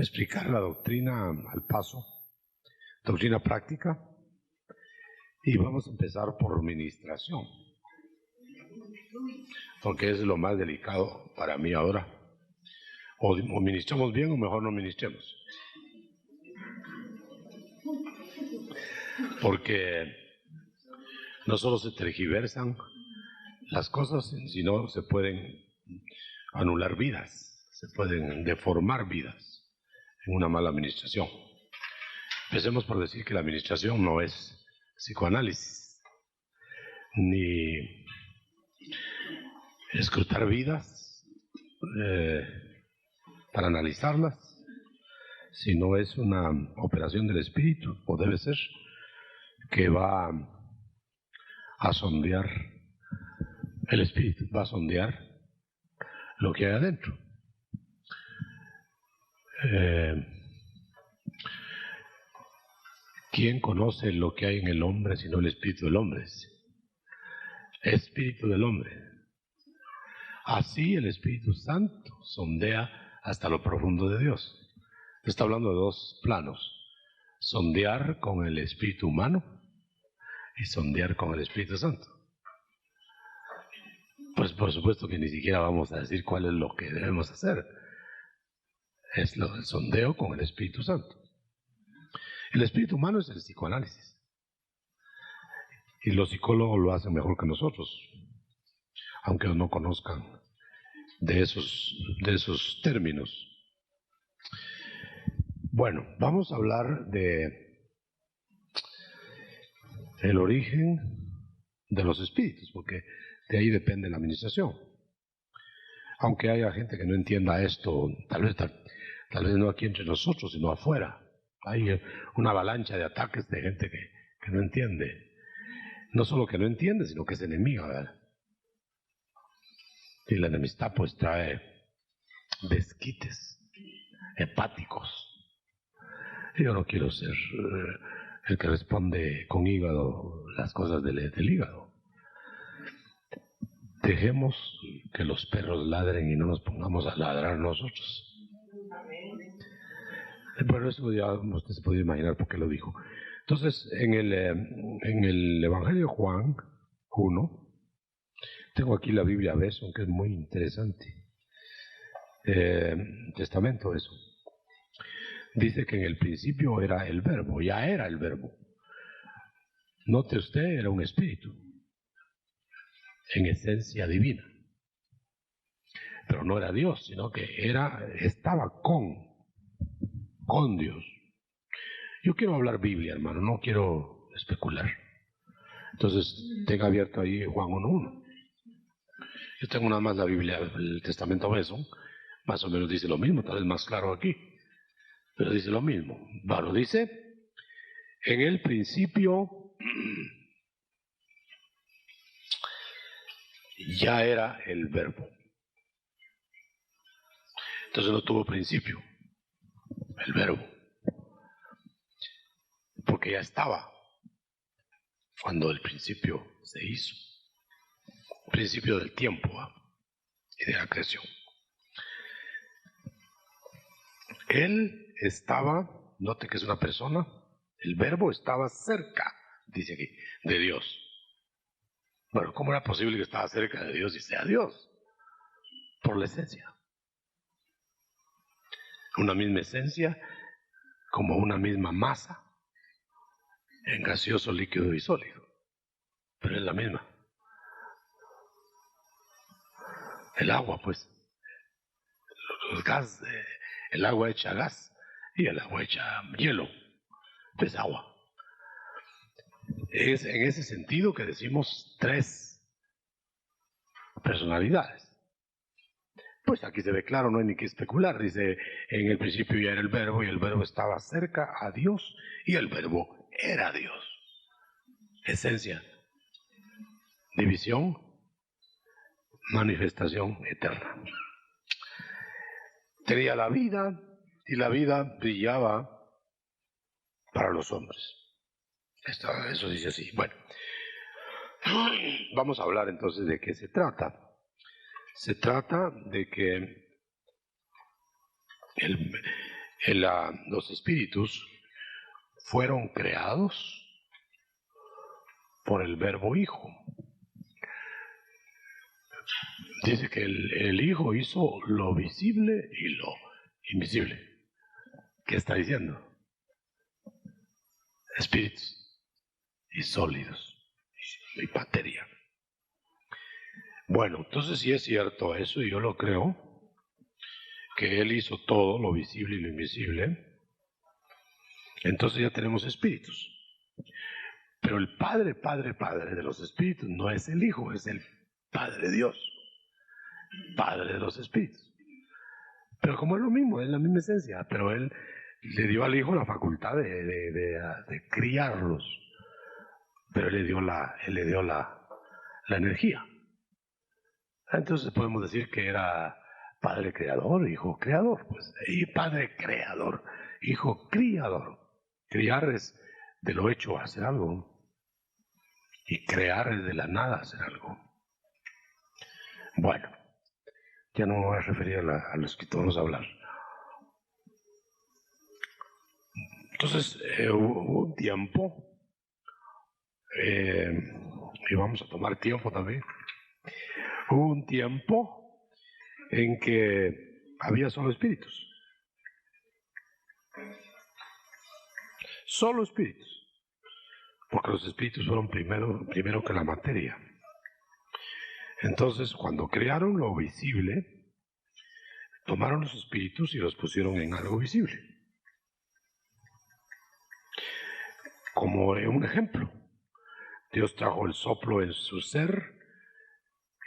explicar la doctrina al paso, doctrina práctica, y vamos a empezar por ministración, porque es lo más delicado para mí ahora. O ministramos bien o mejor no ministremos, porque no solo se tergiversan las cosas, sino se pueden anular vidas, se pueden deformar vidas en una mala administración. Empecemos por decir que la administración no es psicoanálisis, ni escrutar vidas para analizarlas, sino es una operación del espíritu, o debe ser, que va a sondear el espíritu, va a sondear lo que hay adentro. ¿Quién conoce lo que hay en el hombre sino el espíritu del hombre? Espíritu del hombre. Así el Espíritu Santo sondea hasta lo profundo de Dios. Está hablando de dos planos: sondear con el espíritu humano y sondear con el Espíritu Santo. Pues por supuesto que ni siquiera vamos a decir cuál es lo que debemos hacer. Es el sondeo con el Espíritu Santo. El espíritu humano es el psicoanálisis, y los psicólogos lo hacen mejor que nosotros, aunque no conozcan de esos términos. Bueno, vamos a hablar de el origen de los espíritus, porque de ahí depende la administración. Aunque haya gente que no entienda esto, tal vez no aquí entre nosotros, sino afuera. Hay una avalancha de ataques de gente que no entiende. No solo que no entiende, sino que es enemiga, ¿verdad? Y la enemistad pues trae desquites hepáticos. Yo no quiero ser el que responde con hígado las cosas del hígado. Dejemos que los perros ladren y no nos pongamos a ladrar nosotros. Bueno, eso ya usted se puede imaginar por qué lo dijo. Entonces, en el Evangelio de Juan 1, tengo aquí la Biblia Beso, que es muy interesante. Testamento eso. Dice que en el principio era el verbo, ya era el verbo. Note usted, era un espíritu, en esencia divina. Pero no era Dios, sino que estaba con Dios. Yo quiero hablar Biblia, hermano, no quiero especular. Entonces, tenga abierto ahí Juan 1:1. Yo tengo nada más la Biblia, el Testamento Beso, más o menos dice lo mismo, tal vez más claro aquí, pero dice lo mismo. Bueno, dice, en el principio ya era el verbo. Entonces no tuvo principio, el verbo, porque ya estaba cuando el principio se hizo, el principio del tiempo y de la creación. Él estaba, note que es una persona, el verbo estaba cerca, dice aquí, de Dios. Bueno, ¿cómo era posible que estaba cerca de Dios y sea Dios? Por la esencia. Una misma esencia, como una misma masa, en gaseoso, líquido y sólido. Pero es la misma. El agua, pues. Los gas, el agua hecha gas y el agua hecha hielo. Es agua. Es en ese sentido que decimos tres personalidades. Pues aquí se ve claro, no hay ni que especular. Dice, en el principio ya era el verbo y el verbo estaba cerca a Dios y el verbo era Dios. Esencia, división, manifestación eterna. Tenía la vida y la vida brillaba para los hombres. Eso dice así. Bueno, vamos a hablar entonces de qué se trata. Se trata de que Los espíritus fueron creados por el verbo hijo. Dice que el hijo hizo lo visible y lo invisible. ¿Qué está diciendo? Espíritus y sólidos y materia. Bueno, entonces si es cierto eso, y yo lo creo, que Él hizo todo, lo visible y lo invisible, entonces ya tenemos espíritus. Pero el Padre de los espíritus no es el Hijo, es el Padre Dios, Padre de los espíritus. Pero como es lo mismo, es la misma esencia, pero Él le dio al Hijo la facultad de criarlos, pero Él le dio la energía. Entonces podemos decir que era Padre creador, Hijo creador, pues, y Padre creador, Hijo criador. Criar es de lo hecho hacer algo, y crear es de la nada hacer algo. Bueno, ya no me voy a referir a los que vamos a hablar. Entonces, hubo un tiempo, y vamos a tomar tiempo también, hubo un tiempo en que había solo espíritus. Solo espíritus. Porque los espíritus fueron primero que la materia. Entonces, cuando crearon lo visible, tomaron los espíritus y los pusieron en algo visible. Como un ejemplo, Dios trajo el soplo en su ser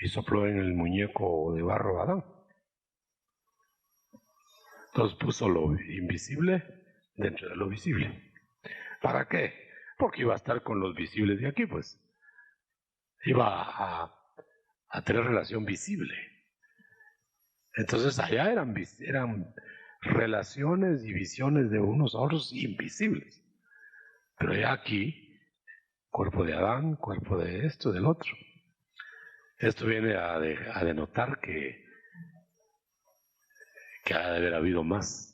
y sopló en el muñeco de barro Adán. Entonces puso lo invisible dentro de lo visible. ¿Para qué? Porque iba a estar con los visibles de aquí, pues. Iba a tener relación visible. Entonces allá eran relaciones y visiones de unos a otros invisibles. Pero ya aquí, cuerpo de Adán, cuerpo de esto, del otro. Esto viene a denotar que ha de haber habido más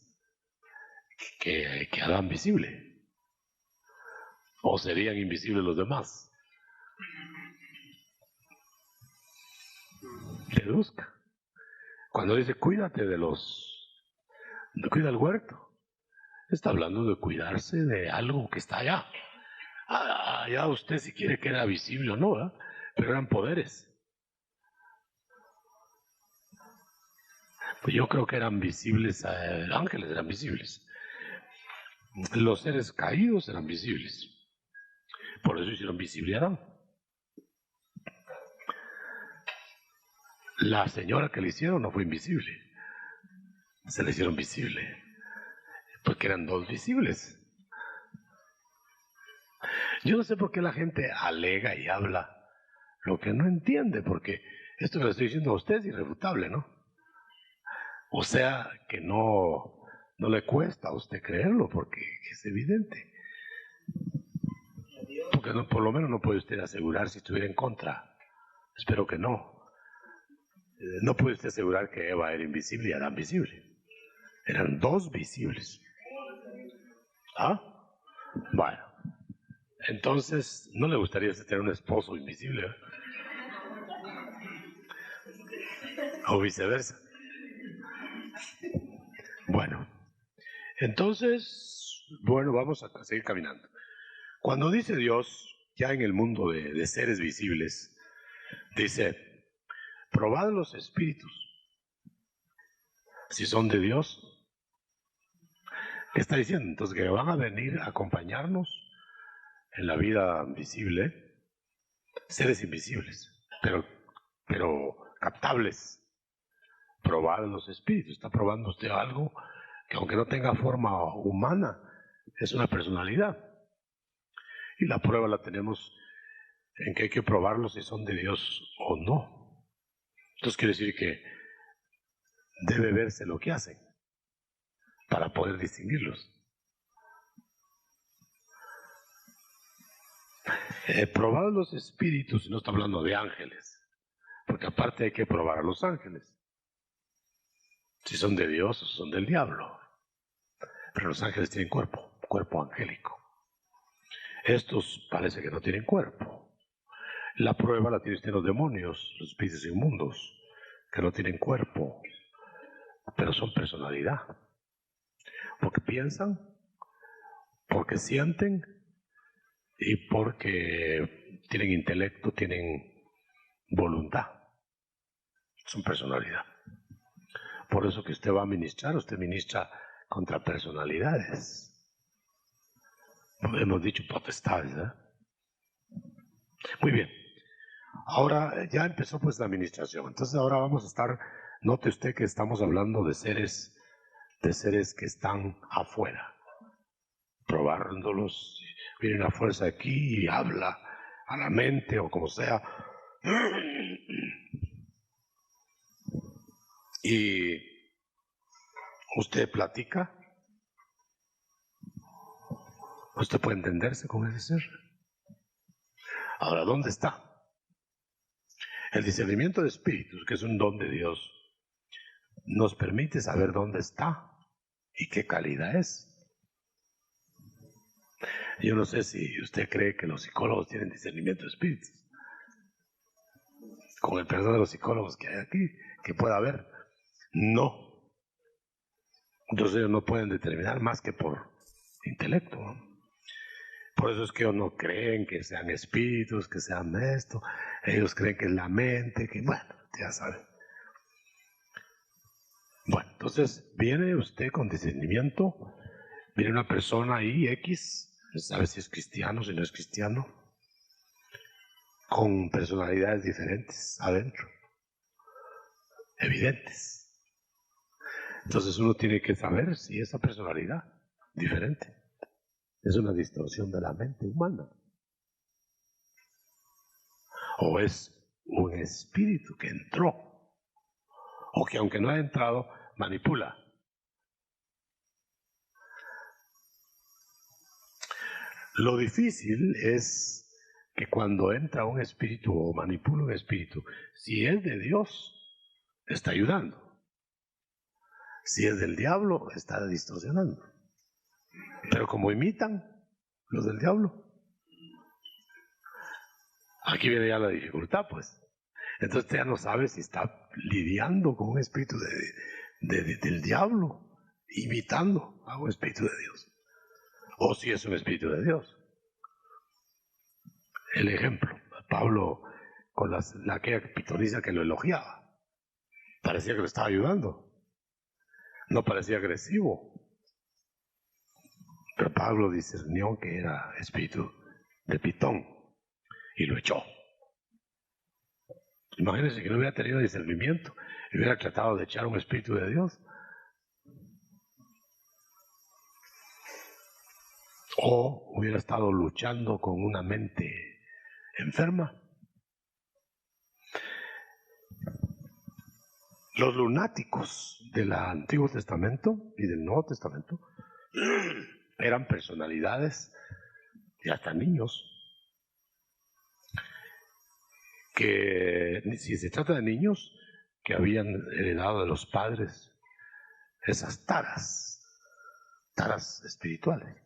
que Adán visible. ¿O serían invisibles los demás? Deduzca. Cuando dice cuídate cuida el huerto, está hablando de cuidarse de algo que está allá. Allá usted si quiere que era visible o no, ¿verdad? Pero eran poderes. Pues yo creo que eran visibles, ángeles eran visibles. Los seres caídos eran visibles. Por eso hicieron visible a Adán. La señora que le hicieron no fue invisible. Se le hicieron visible. Porque eran dos visibles. Yo no sé por qué la gente alega y habla lo que no entiende, porque esto que le estoy diciendo a usted es irrefutable, ¿no? O sea, que no le cuesta a usted creerlo, porque es evidente. Porque por lo menos no puede usted asegurar si estuviera en contra. Espero que no. No puede usted asegurar que Eva era invisible y Adán visible. Eran dos visibles. ¿Ah? Bueno. Entonces, ¿no le gustaría a usted tener un esposo invisible? O viceversa. Bueno. Entonces, bueno, vamos a seguir caminando. Cuando dice Dios, ya en el mundo de seres visibles, dice, probad los espíritus, si son de Dios. ¿Qué está diciendo? Entonces, que van a venir a acompañarnos en la vida visible, seres invisibles, pero captables. Probad los espíritus. Está probando usted algo que aunque no tenga forma humana, es una personalidad. Y la prueba la tenemos en que hay que probarlos si son de Dios o no. Entonces quiere decir que debe verse lo que hacen para poder distinguirlos. Probar los espíritus, no está hablando de ángeles, porque aparte hay que probar a los ángeles, si son de Dios o son del diablo. Pero los ángeles tienen cuerpo angélico. Estos parece que no tienen cuerpo. La prueba la tienen usted los demonios, los espíritus inmundos, que no tienen cuerpo, pero son personalidad. Porque piensan, porque sienten y porque tienen intelecto, tienen voluntad. Son personalidad. Por eso que usted va a ministrar, usted ministra contra personalidades. Hemos dicho potestades, ¿eh? Muy bien. Ahora ya empezó pues la administración. Entonces ahora vamos a estar, note usted que estamos hablando de seres que están afuera, probándolos. Viene una fuerza aquí y habla a la mente o como sea. Y usted platica. Usted puede entenderse con ese ser. Ahora, ¿dónde está? El discernimiento de espíritus, que es un don de Dios, nos permite saber dónde está y qué calidad es. Yo no sé si usted cree que los psicólogos tienen discernimiento de espíritus. Con el perdón de los psicólogos que hay aquí, que pueda haber. No. Entonces ellos no pueden determinar más que por intelecto, ¿no? Por eso es que ellos no creen que sean espíritus, que sean esto. Ellos creen que es la mente, que bueno, ya saben. Bueno, entonces viene usted con discernimiento, viene una persona ahí, X, no sabe si es cristiano, si no es cristiano, con personalidades diferentes adentro, evidentes. Entonces uno tiene que saber si esa personalidad diferente es una distorsión de la mente humana o es un espíritu que entró o que aunque no ha entrado manipula. Lo difícil es que cuando entra un espíritu o manipula un espíritu, si es de Dios, está ayudando. Si es del diablo, está distorsionando. Pero como imitan los del diablo, aquí viene ya la dificultad, pues. Entonces usted ya no sabe si está lidiando con un espíritu del diablo, imitando a un espíritu de Dios, o si es un espíritu de Dios. El ejemplo, Pablo con aquella pitonisa que lo elogiaba, parecía que lo estaba ayudando, no parecía agresivo, pero Pablo discernió que era espíritu de pitón y lo echó. Imagínense que no hubiera tenido discernimiento y hubiera tratado de echar un espíritu de Dios. O hubiera estado luchando con una mente enferma. Los lunáticos del Antiguo Testamento y del Nuevo Testamento eran personalidades y hasta niños que, si se trata de niños que habían heredado de los padres esas taras espirituales.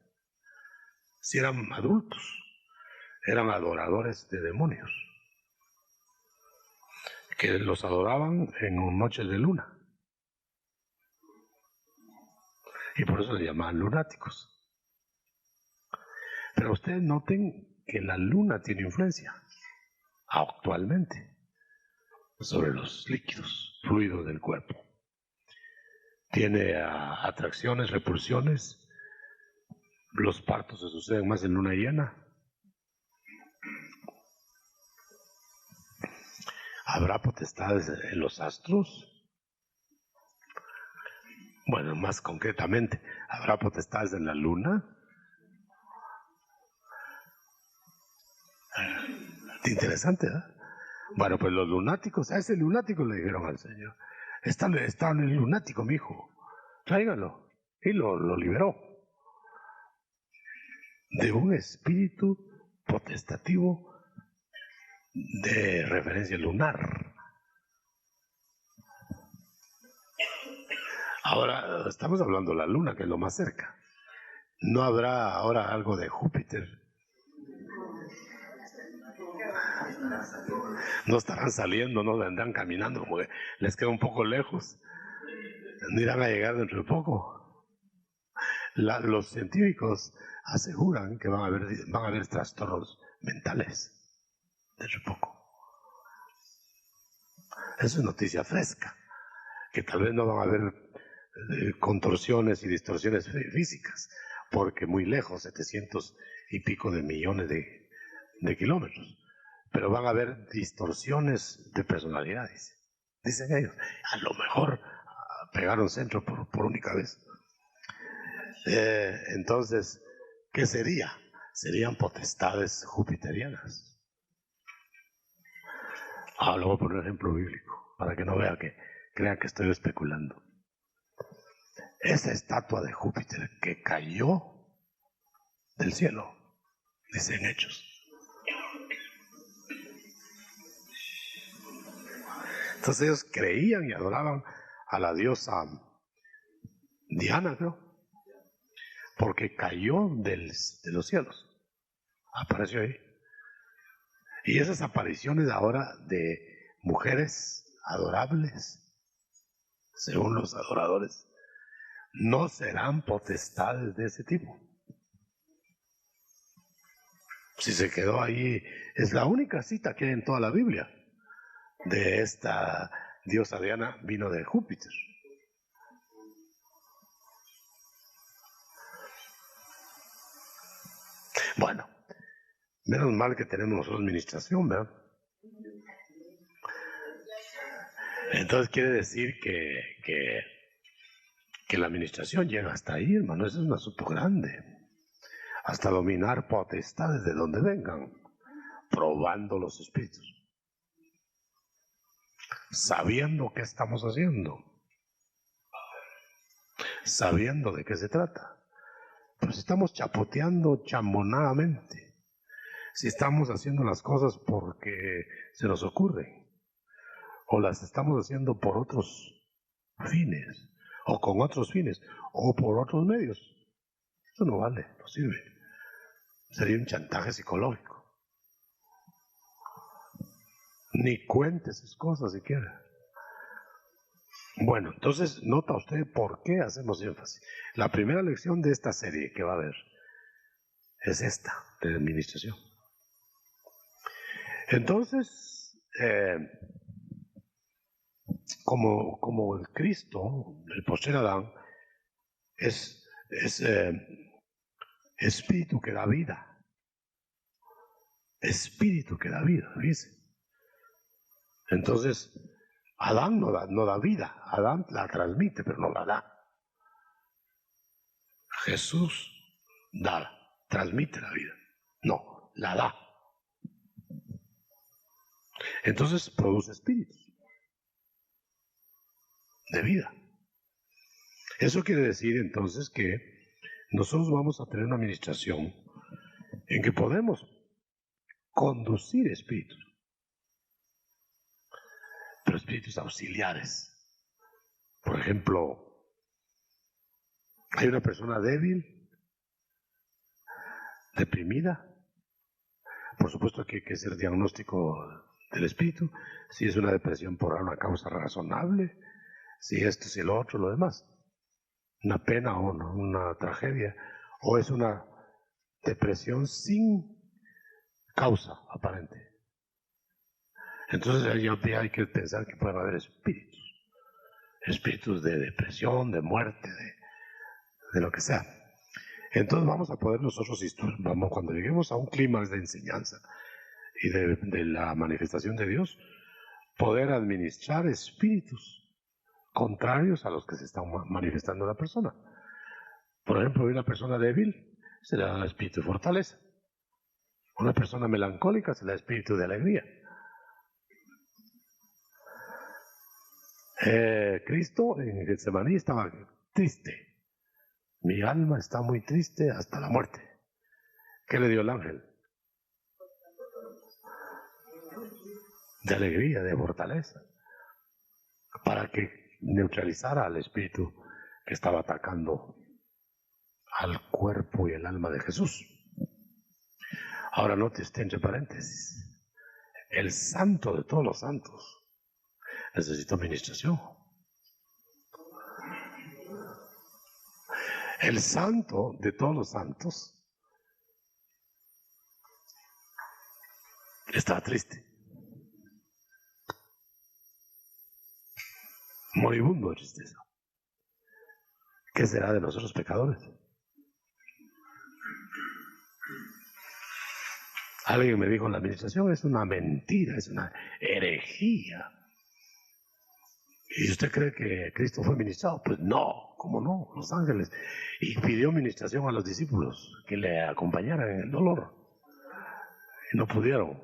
Si eran adultos, eran adoradores de demonios, que los adoraban en noches de luna. Y por eso le llamaban lunáticos. Pero ustedes noten que la luna tiene influencia actualmente sobre los líquidos, fluidos del cuerpo. Tiene atracciones, repulsiones. Los partos se suceden más en luna llena. ¿Habrá potestades en los astros? Bueno, más concretamente, ¿habrá potestades en la luna? Interesante, ¿eh? Bueno, pues los lunáticos, a ese lunático le dijeron al Señor, está en el lunático, mi hijo, tráigalo. Y lo liberó de un espíritu potestativo de referencia lunar. Ahora estamos hablando de la luna, que es lo más cerca. ¿No habrá ahora algo de Júpiter? No estarán saliendo, no vendrán caminando, como que les queda un poco lejos. No irán a llegar dentro de poco. Los científicos aseguran que van a haber trastornos mentales dentro de poco. Eso es noticia fresca, que tal vez no van a haber contorsiones y distorsiones físicas, porque muy lejos, 700 y pico de millones de kilómetros, pero van a haber distorsiones de personalidades, dicen ellos. A lo mejor pegaron centro por única vez. Entonces, ¿qué sería? Serían potestades jupiterianas. Lo voy a poner un ejemplo bíblico, para que no crean que estoy especulando. Esa estatua de Júpiter que cayó del cielo, dicen Hechos. Entonces ellos creían y adoraban a la diosa Diana, creo, porque cayó de los cielos, apareció ahí. Y esas apariciones ahora de mujeres adorables, según los adoradores, no serán potestades de ese tipo. Si se quedó ahí, es la única cita que hay en toda la Biblia de esta diosa Diana, vino de Júpiter. Bueno, menos mal que tenemos nosotros administración, ¿verdad? Entonces quiere decir que la administración llega hasta ahí, hermano. Eso es un asunto grande. Hasta dominar potestades de donde vengan, probando los espíritus, sabiendo qué estamos haciendo, sabiendo de qué se trata. Pero si estamos chapoteando chambonadamente, si estamos haciendo las cosas porque se nos ocurren, o las estamos haciendo por otros fines, o con otros fines, o por otros medios, eso no vale, no sirve. Sería un chantaje psicológico. Ni cuente esas cosas siquiera. Bueno, entonces nota usted por qué hacemos énfasis. La primera lección de esta serie que va a haber es esta, de administración. Entonces, como el Cristo, el postrer Adán, es espíritu que da vida. Espíritu que da vida, fíjense. Entonces, Adán no da vida, Adán la transmite, pero no la da. Jesús transmite la vida, no, la da. Entonces produce espíritus de vida. Eso quiere decir entonces que nosotros vamos a tener una administración en que podemos conducir espíritus, pero espíritus auxiliares. Por ejemplo, hay una persona débil, deprimida. Por supuesto que hay que hacer diagnóstico del espíritu, si es una depresión por una causa razonable, si esto, si lo otro, lo demás. Una pena o una tragedia, o es una depresión sin causa aparente. Entonces ahí hay que pensar que pueden haber espíritus de depresión, de muerte, de lo que sea. Entonces vamos a poder nosotros, cuando lleguemos a un clímax de enseñanza y de la manifestación de Dios, poder administrar espíritus contrarios a los que se están manifestando en la persona. Por ejemplo, una persona débil se le da el espíritu de fortaleza. Una persona melancólica se le da espíritu de alegría. Cristo en Getsemaní estaba triste. Mi alma está muy triste hasta la muerte. ¿Qué le dio el ángel? De alegría, de fortaleza, para que neutralizara al espíritu que estaba atacando al cuerpo y el alma de Jesús. Ahora note usted entre paréntesis, el santo de todos los santos necesita administración. El santo de todos los santos estaba triste, moribundo de tristeza. ¿Qué será de nosotros pecadores? Alguien me dijo, la administración es una mentira, es una herejía. ¿Y usted cree que Cristo fue ministrado? Pues no, ¿cómo no? Los ángeles. Y pidió ministración a los discípulos que le acompañaran en el dolor. Y no pudieron.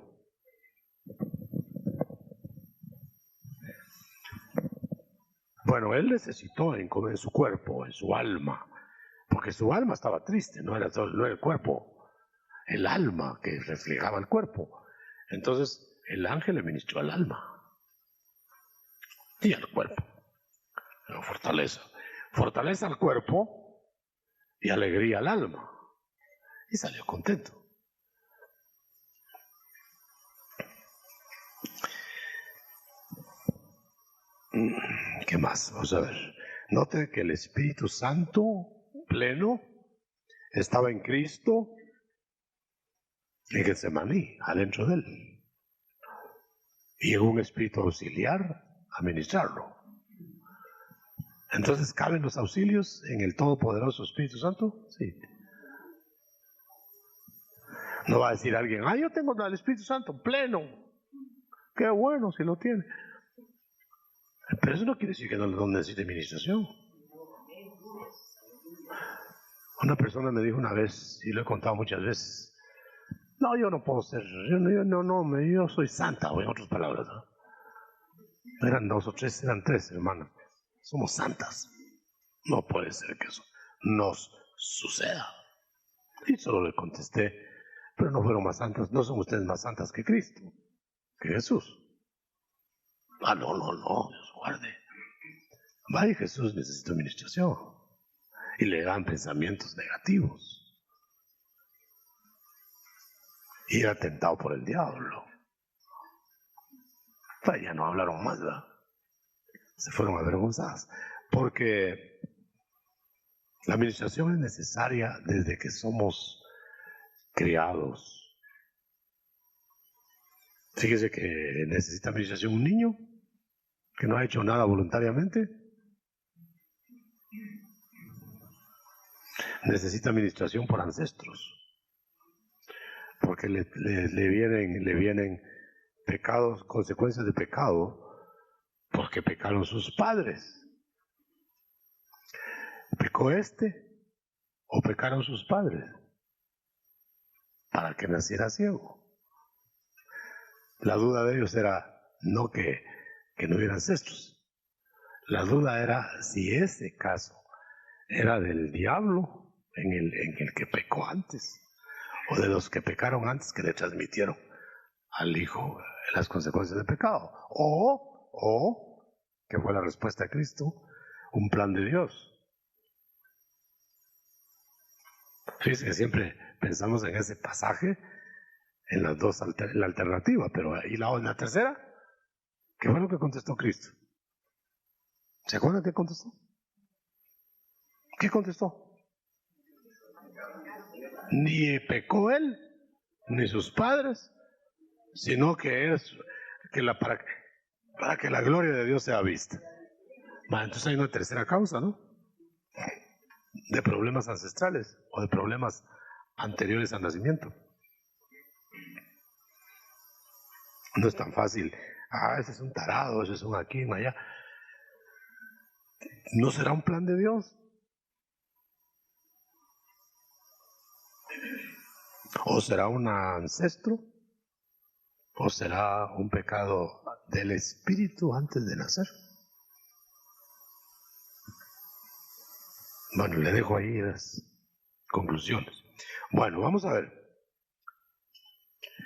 Bueno, él necesitó en su cuerpo, en su alma, porque su alma estaba triste, no era el cuerpo. El alma que reflejaba el cuerpo. Entonces el ángel le ministró al alma y al cuerpo. La fortaleza al cuerpo y alegría al alma. Y salió contento. ¿Qué más? Vamos a ver. Note que el Espíritu Santo pleno estaba en Cristo, en Getsemaní, adentro de él. Y en un espíritu auxiliar a ministrarlo. Entonces, ¿caben los auxilios en el todopoderoso Espíritu Santo? Sí. No va a decir alguien, yo tengo el Espíritu Santo pleno. Qué bueno si lo tiene. Pero eso no quiere decir que no necesite administración. Una persona me dijo una vez, y lo he contado muchas veces, no, yo no puedo ser, yo soy santa, o en otras palabras, ¿no? Eran 2 o 3, eran 3, hermano. Somos santas. No puede ser que eso nos suceda. Y solo le contesté, pero no fueron más santas, no son ustedes más santas que Cristo, que Jesús. No, Dios guarde. Vaya, Jesús necesita administración. Y le dan pensamientos negativos. Y era tentado por el diablo. Ya no hablaron más, ¿verdad? Se fueron avergonzadas. Porque la administración es necesaria desde que somos criados. Fíjese que necesita administración un niño que no ha hecho nada voluntariamente. Necesita administración por ancestros. Porque le vienen pecados, consecuencias de pecado, porque pecaron sus padres. ¿Pecó o pecaron sus padres? Para que naciera ciego. La duda de ellos era no que no hubiera ancestros. La duda era si ese caso era del diablo en el que pecó antes, o de los que pecaron antes que le transmitieron al hijo las consecuencias del pecado, o que fue la respuesta de Cristo, un plan de Dios. Fíjense que siempre pensamos en ese pasaje, en las dos, la alternativa, pero ¿y la tercera? ¿Qué fue lo que contestó Cristo? ¿Se acuerdan qué contestó? ¿Qué contestó? Ni pecó él, ni sus padres, sino que es para que la gloria de Dios sea vista. Entonces hay una tercera causa, ¿no? De problemas ancestrales o de problemas anteriores al nacimiento. No es tan fácil. Ese es un tarado, ese es un aquí, un allá. ¿No será un plan de Dios? ¿O será un ancestro? ¿O será un pecado del espíritu antes de nacer? Bueno, le dejo ahí las conclusiones. Bueno, vamos a ver.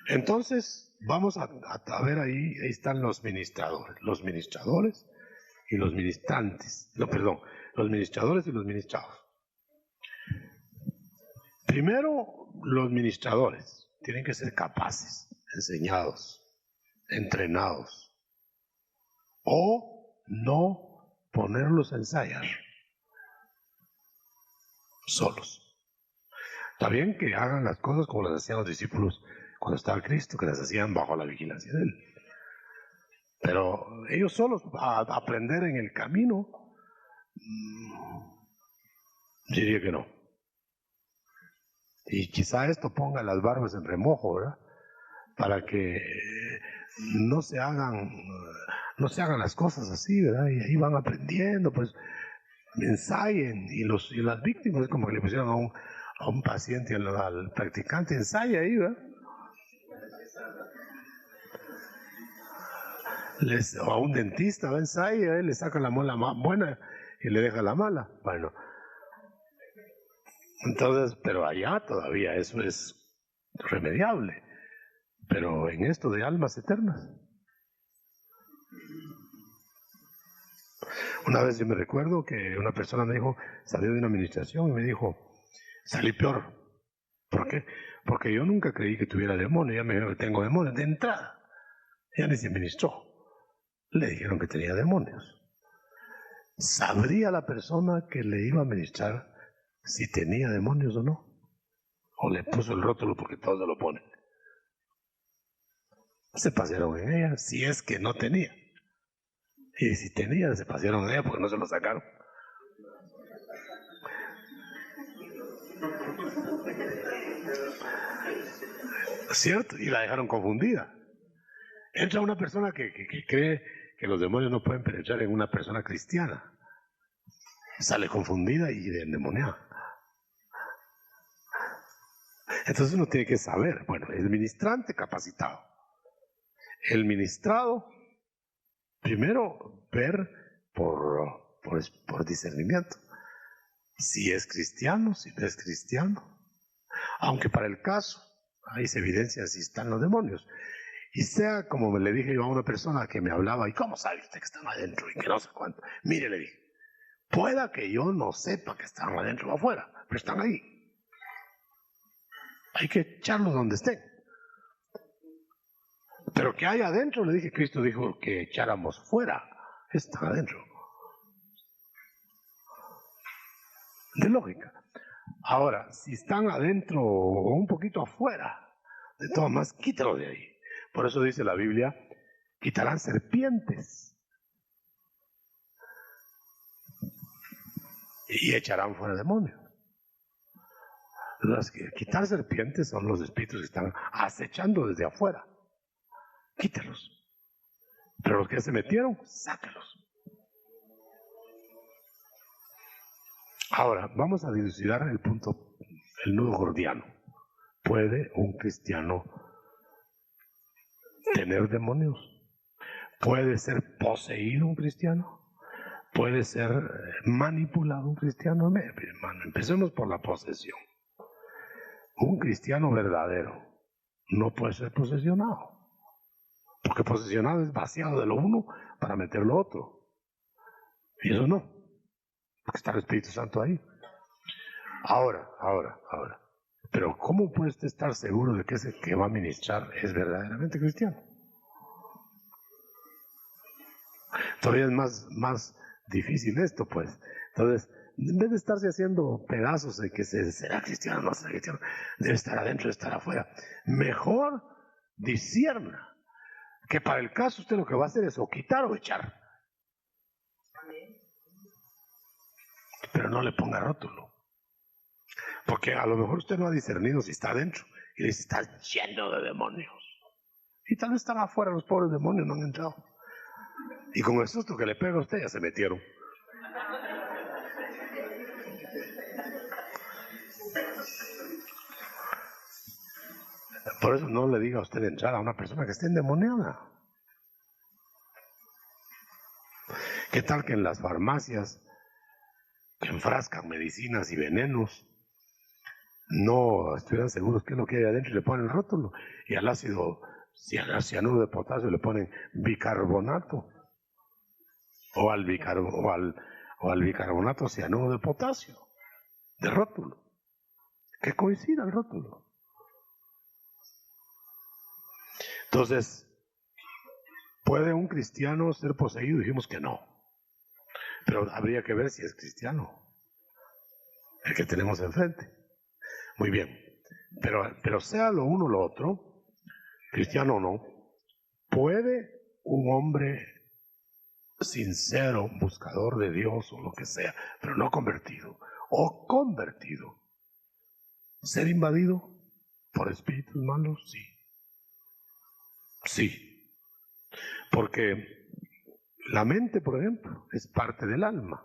Entonces, vamos a ver ahí están los ministradores. Los ministradores y los ministrantes. No, perdón, los ministradores y los ministrados. Primero, los ministradores tienen que ser capaces, enseñados, entrenados, o no ponerlos a ensayar solos. Está bien que hagan las cosas como las hacían los discípulos cuando estaba Cristo, que las hacían bajo la vigilancia de Él. Pero ellos solos, a aprender en el camino, diría que no. Y quizá esto ponga las barbas en remojo, ¿verdad? Para que no se hagan las cosas así, ¿verdad? Y ahí van aprendiendo, pues ensayen. Y las víctimas, como que le pusieron a un paciente, al practicante, ensaya ahí, ¿verdad? O a un dentista, ¿verdad? Ensaya, le saca la muela buena y le deja la mala. Bueno, entonces, pero allá todavía eso es remediable. Pero en esto de almas eternas. Una vez yo me recuerdo que una persona me dijo, salió de una administración y me dijo, salí peor. ¿Por qué? Porque yo nunca creí que tuviera demonio, ya me dijeron que tengo demonios de entrada. Ya ni se administró. Le dijeron que tenía demonios. ¿Sabría la persona que le iba a administrar si tenía demonios o no? ¿O le puso el rótulo porque todos se lo ponen? Se pasearon en ella, si es que no tenía. Y si tenía, se pasearon en ella porque no se lo sacaron. ¿Cierto? Y la dejaron confundida. Entra una persona que cree que los demonios no pueden penetrar en una persona cristiana. Sale confundida y endemoniada. Entonces uno tiene que saber, bueno, el ministrante capacitado. El ministrado, primero ver por discernimiento. Si es cristiano, si no es cristiano. Aunque para el caso, ahí se evidencia si están los demonios. Y sea como me le dije yo a una persona que me hablaba, ¿y cómo sabe usted que están adentro y que no sé cuánto? Mire, le dije, pueda que yo no sepa que están adentro o afuera, pero están ahí. Hay que echarlos donde estén. Pero que hay adentro, le dije, Cristo dijo que echáramos fuera, están adentro. De lógica. Ahora, si están adentro o un poquito afuera, de todas maneras, quítalo de ahí. Por eso dice la Biblia, quitarán serpientes y echarán fuera demonios. Los que quitar serpientes son los espíritus que están acechando desde afuera. Quítalos. Pero los que se metieron, sácalos. Ahora, vamos a dilucidar el punto, el nudo gordiano. ¿Puede un cristiano tener demonios? ¿Puede ser poseído un cristiano? ¿Puede ser manipulado un cristiano? Hermano, empecemos por la posesión. Un cristiano verdadero no puede ser posesionado. Porque posesionado es vaciado de lo uno para meter lo otro. Y eso no. Porque está el Espíritu Santo ahí. Ahora. Pero ¿cómo puede usted estar seguro de que ese que va a ministrar es verdaderamente cristiano? Todavía es más difícil esto, pues. Entonces, en vez de estarse haciendo pedazos de que será cristiano o no será cristiano, debe estar adentro, debe estar afuera. Mejor discierna que para el caso usted lo que va a hacer es o quitar o echar. Pero no le ponga rótulo. Porque a lo mejor usted no ha discernido si está adentro y dice, está lleno de demonios. Y tal vez están afuera, los pobres demonios no han entrado. Y con el susto que le pega a usted ya se metieron. Por eso no le diga a usted entrar a una persona que esté endemoniada. ¿Qué tal que en las farmacias que enfrascan medicinas y venenos no estuvieran seguros qué es lo que hay adentro y le ponen el rótulo? Y al ácido, si al cianuro de potasio le ponen bicarbonato. o al bicarbonato cianuro de potasio, de rótulo, que coincida el rótulo. Entonces, ¿puede un cristiano ser poseído? Dijimos que no, pero habría que ver si es cristiano el que tenemos enfrente. Muy bien, pero sea lo uno o lo otro, cristiano o no, ¿puede un hombre sincero, buscador de Dios o lo que sea, pero no convertido, o convertido, ser invadido por espíritus malos? Sí. Sí. Porque la mente, por ejemplo, es parte del alma.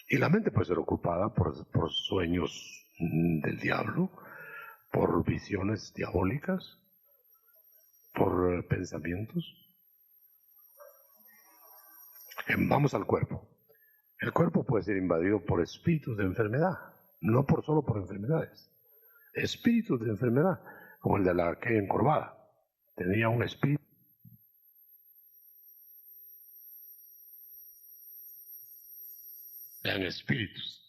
Y la mente puede ser ocupada por sueños del diablo, por visiones diabólicas, por pensamientos. Vamos al cuerpo. El cuerpo puede ser invadido por espíritus de enfermedad, no solo por enfermedades. Espíritus de enfermedad, como el de la aquella encorvada. Tenía un espíritu. Eran espíritus.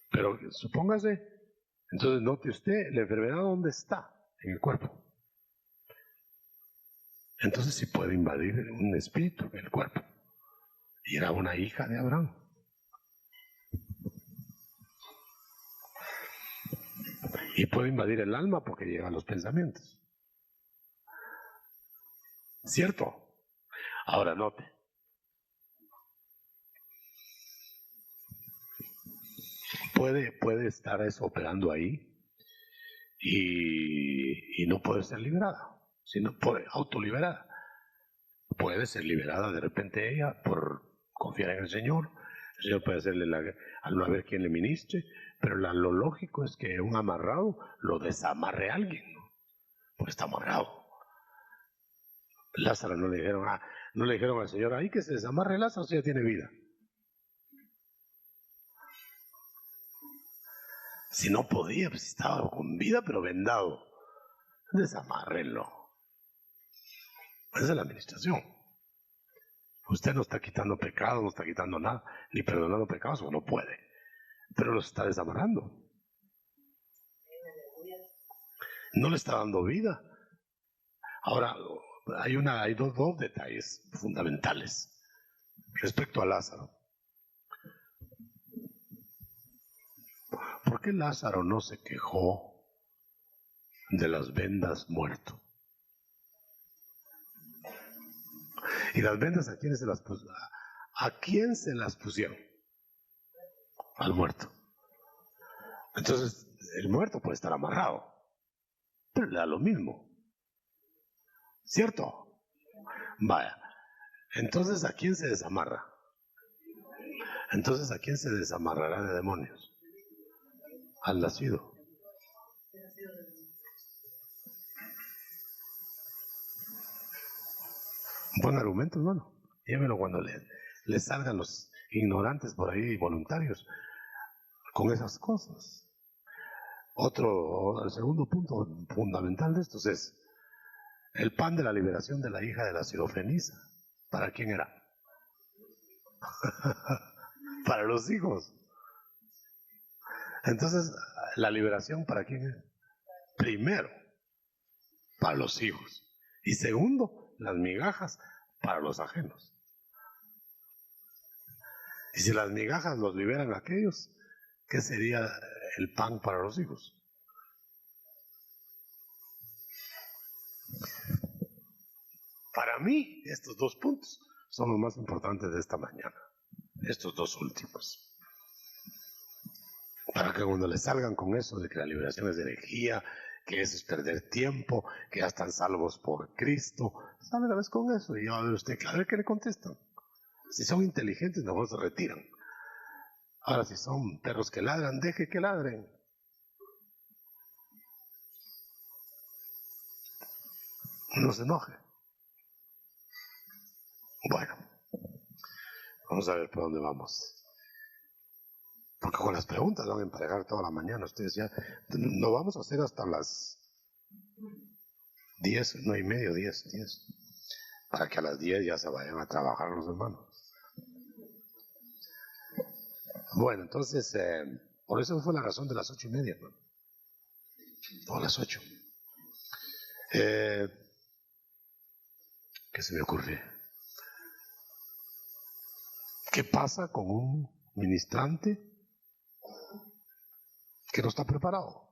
Pero supóngase, entonces note usted, la enfermedad ¿dónde está? En el cuerpo. Entonces sí puede invadir un espíritu en el cuerpo. Y era una hija de Abraham. Y puede invadir el alma porque llega a los pensamientos. ¿Cierto? Ahora note. Puede estar eso operando ahí y no puede ser liberada, sino autoliberada. Puede ser liberada de repente ella por confiar en el Señor. El Señor puede hacerle al no haber quien le ministre, pero lo lógico es que un amarrado lo desamarre a alguien, ¿no? Porque está amarrado. Lázaro no le dijeron al Señor, ahí que se desamarre Lázaro si ya tiene vida. Si no podía, pues estaba con vida pero vendado, desamárrenlo. Esa es la administración. Usted no está quitando pecados, no está quitando nada, ni perdonando pecados, o no puede, pero los está desamarrando. No le está dando vida. Ahora, hay dos detalles fundamentales respecto a Lázaro. ¿Por qué Lázaro no se quejó de las vendas muerto? ¿Y las vendas a quién se las pusieron? ¿A quién se las pusieron? Al muerto. Entonces, el muerto puede estar amarrado, pero le da lo mismo. ¿Cierto? Vaya. Entonces, ¿a quién se desamarra? Entonces, ¿a quién se desamarrará de demonios? Al nacido. Buen argumento, hermano. Llévelo cuando le salgan los ignorantes por ahí, voluntarios, con esas cosas. El segundo punto fundamental de estos es el pan de la liberación de la hija de la Sirofenisa. ¿Para quién era? Para los hijos. Entonces, ¿la liberación para quién es? Primero, para los hijos. Y segundo, las migajas para los ajenos. Y si las migajas los liberan a aquellos, ¿qué sería el pan para los hijos? Para mí, estos dos puntos son los más importantes de esta mañana. Estos dos últimos. Para que cuando le salgan con eso de que la liberación es de herejía, que eso es perder tiempo, que ya están salvos por Cristo, sálgales con eso y ya va a ver usted, a ver qué le contestan. Si son inteligentes, no se retiran. Ahora, si son perros que ladran, deje que ladren. No se enoje. Bueno, vamos a ver por dónde vamos. Porque con las preguntas van a emparejar toda la mañana. Ustedes ya no vamos a hacer hasta las 10, 9:30, 10. para que a las 10 ya se vayan a trabajar los hermanos. Bueno, entonces, por eso fue la razón de las 8:30, hermano. O las 8. ¿Qué se me ocurre? ¿Qué pasa con un ministrante que no está preparado?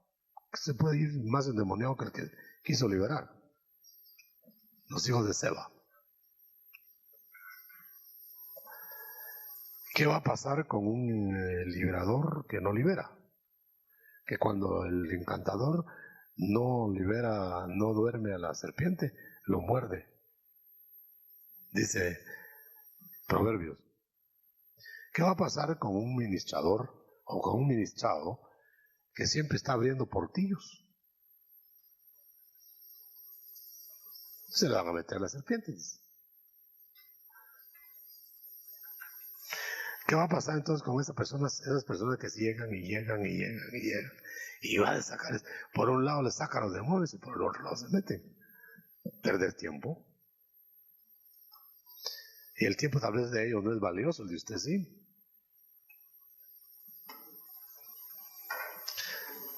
Que se puede ir más endemoniado que el que quiso liberar. Los hijos de Seba. ¿Qué va a pasar con un liberador que no libera? Que cuando el encantador no libera, no duerme a la serpiente, lo muerde. Dice Proverbios. ¿Qué va a pasar con un ministrador o con un ministrado que siempre está abriendo portillos? Se le van a meter las serpientes. ¿Qué va a pasar entonces con esas personas que llegan y llegan y llegan y llegan? Y van a sacar, por un lado les sacan los demonios y por el otro lado se meten. Perder tiempo. Y el tiempo tal vez de ellos no es valioso, el de usted sí.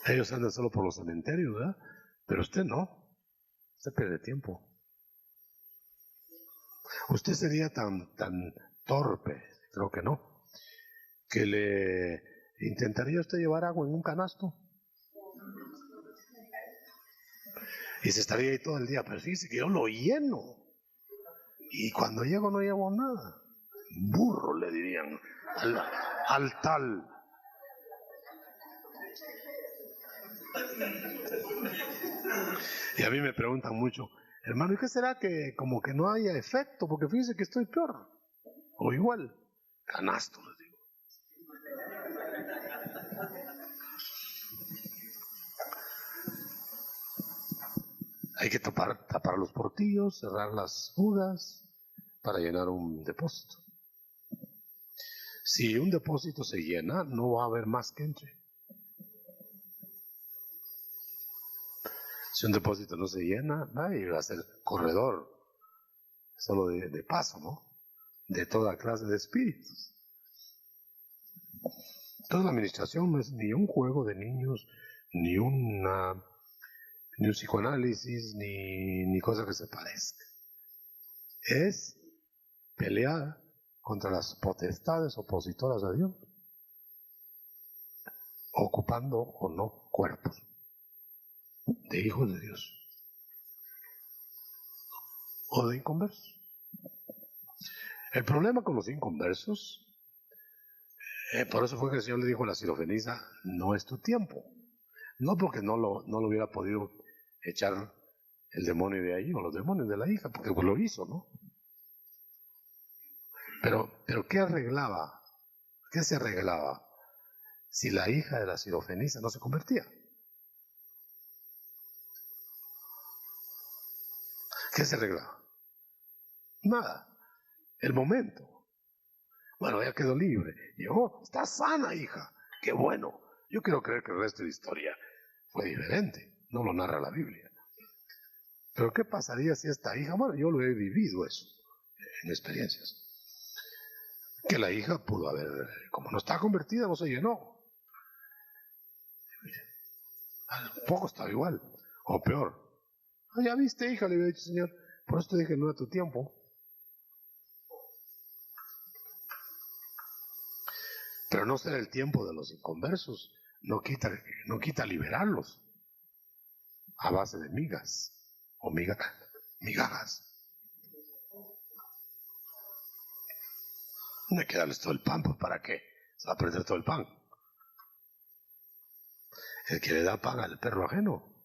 Ellos andan solo por los cementerios, ¿verdad? Pero usted no. Usted pierde tiempo. Usted sería tan torpe, creo que no, que le intentaría usted llevar agua en un canasto. Y se estaría ahí todo el día, pero fíjese que yo lo lleno. Y cuando llego no llevo nada. Burro, le dirían al tal. Y a mí me preguntan mucho, hermano, ¿y qué será que como que no haya efecto? Porque fíjese que estoy peor. O igual, canasto, les digo. Hay que tapar los portillos, cerrar las fugas para llenar un depósito. Si un depósito se llena, no va a haber más que entre. Si un depósito no se llena, va a ser corredor, solo de paso, ¿no? De toda clase de espíritus. Entonces la administración no es ni un juego de niños, ni un psicoanálisis, ni cosa que se parezca. Es pelear contra las potestades opositoras a Dios, ocupando o no cuerpos de hijos de Dios o de inconversos. El problema con los inconversos, por eso fue que el Señor le dijo a la sirofenisa, no es tu tiempo. No porque no lo hubiera podido echar el demonio de ahí o los demonios de la hija, porque pues lo hizo, ¿no? Pero ¿qué arreglaba? ¿Qué se arreglaba si la hija de la sirofenisa no se convertía? ¿Qué se arreglaba? Nada. El momento. Bueno, ya quedó libre. Llegó, está sana, hija. Qué bueno. Yo quiero creer que el resto de la historia fue diferente. No lo narra la Biblia. Pero ¿qué pasaría si esta hija, bueno, yo lo he vivido eso, en experiencias, que la hija pudo haber, como no está convertida, no se llenó. Un poco estaba igual, o peor. Ah, ya viste, hija, le había dicho, Señor, por eso te dije, no a tu tiempo. Pero no ser el tiempo de los inconversos no quita liberarlos a base de migas o migajas. No hay que darles todo el pan, pues ¿para qué? Se va a perder todo el pan. El que le da pan al perro ajeno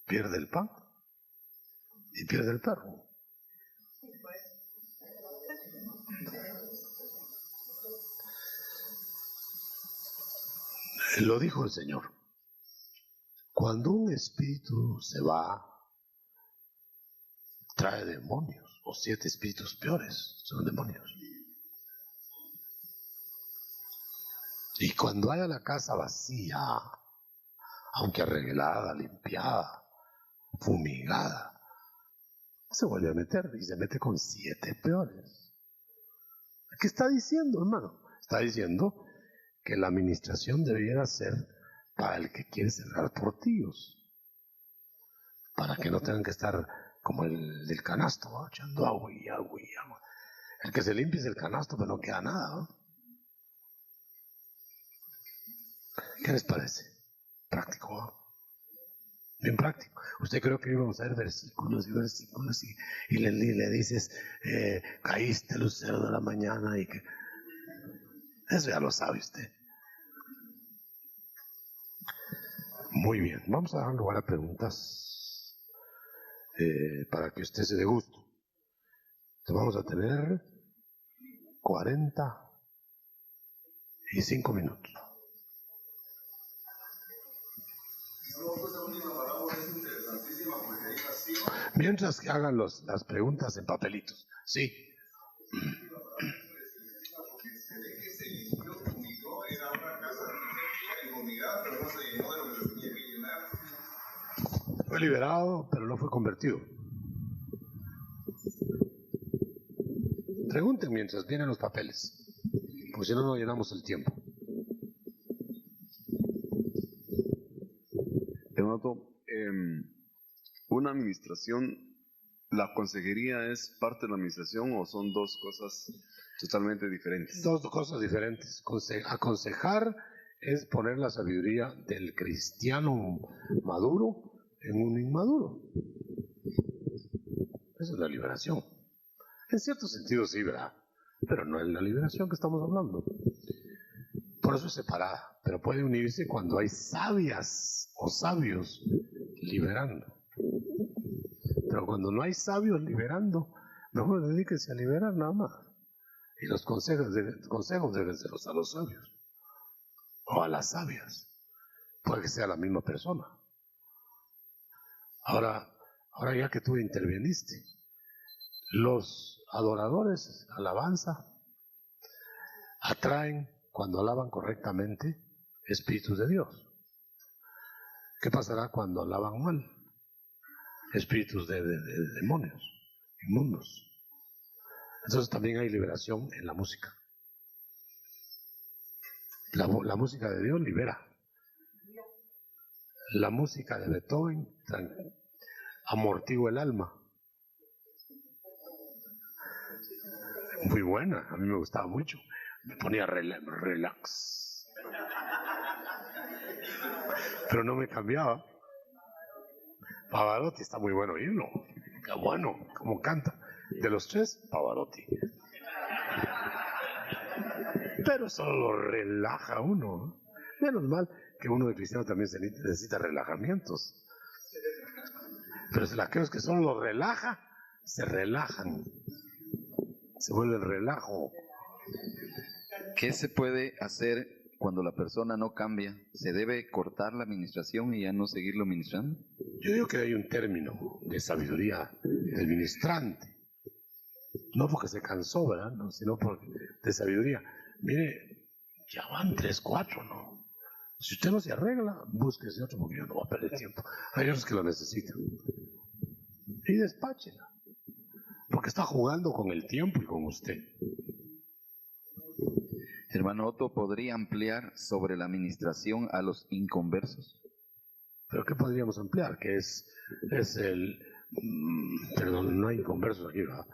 pierde el pan y pierde el perro. Lo dijo el Señor. Cuando un espíritu se va, trae demonios, o 7 espíritus peores son demonios. Y cuando haya la casa vacía, aunque arreglada, limpiada, fumigada, se vuelve a meter y se mete con 7 peores. ¿Qué está diciendo, hermano? Está diciendo que la administración debiera ser para el que quiere cerrar portillos, para que no tengan que estar como el del canasto, ¿no? Echando agua y agua y agua. El que se limpia es el canasto, pero no queda nada, ¿no? ¿Qué les parece? Práctico, ¿no? Bien práctico. Usted creo que íbamos a ver versículos y versículos y le dices, caíste lucero de la mañana y que... Eso ya lo sabe usted. Muy bien, vamos a dar lugar a preguntas para que usted se dé gusto. Entonces vamos a tener 45 minutos. Mientras que hagan las preguntas en papelitos. Sí. Fue liberado, pero no fue convertido. Pregunten mientras vienen los papeles, porque si no, no llenamos el tiempo. Una administración, ¿la consejería es parte de la administración o son dos cosas totalmente diferentes? Dos cosas diferentes. Aconsejar es poner la sabiduría del cristiano maduro en un inmaduro. Esa es la liberación. En cierto sentido sí, ¿verdad? Pero no es la liberación que estamos hablando. Por eso es separada, pero puede unirse cuando hay sabias o sabios liberando. Pero cuando no hay sabios liberando, mejor dedíquese a liberar nada más. Y los consejos deben ser a los sabios o a las sabias. Puede que sea la misma persona. Ahora ya que tú interviniste, los adoradores, alabanza, atraen, cuando alaban correctamente, espíritus de Dios. ¿Qué pasará cuando alaban mal? Espíritus de demonios, inmundos. Entonces también hay liberación en la música. La música de Dios libera. La música de Beethoven amortigua el alma. Muy buena, a mí me gustaba mucho. Me ponía relax. Pero no me cambiaba. Pavarotti está muy bueno oírlo. Qué bueno, como canta. De los tres, Pavarotti. Pero solo lo relaja uno. Menos mal que uno de cristiano también necesita relajamientos. Pero si aquellos que solo lo relaja, se relajan. Se vuelve el relajo. ¿Qué se puede hacer cuando la persona no cambia? ¿Se debe cortar la administración y ya no seguirlo ministrando? Yo digo que hay un término de sabiduría del ministrante. No porque se cansó, ¿verdad? No, sino de sabiduría. Mire, ya van 3, 4, ¿no? Si usted no se arregla, búsquese otro porque yo no voy a perder tiempo. Hay otros que lo necesitan. Y despáchela. Porque está jugando con el tiempo y con usted. Hermano Otto, ¿podría ampliar sobre la administración a los inconversos? ¿Pero qué podríamos ampliar? Que es el... Perdón, no hay inconversos aquí, ¿verdad?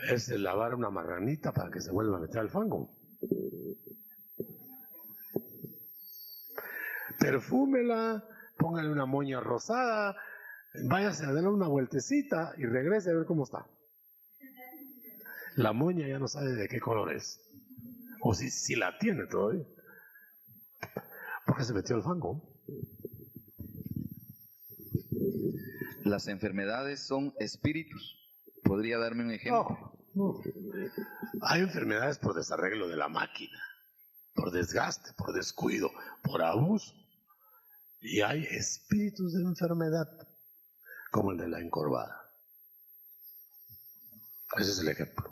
Es el lavar una marranita para que se vuelva a meter al fango. Perfúmela, póngale una moña rosada, váyase a darle una vueltecita y regrese a ver cómo está. La moña ya no sabe de qué color es. O si la tiene todavía. Porque se metió al fango. Las enfermedades son espíritus. ¿Podría darme un ejemplo? No. Hay enfermedades por desarreglo de la máquina, por desgaste, por descuido, por abuso. Y hay espíritus de enfermedad, como el de la encorvada. Ese es el ejemplo.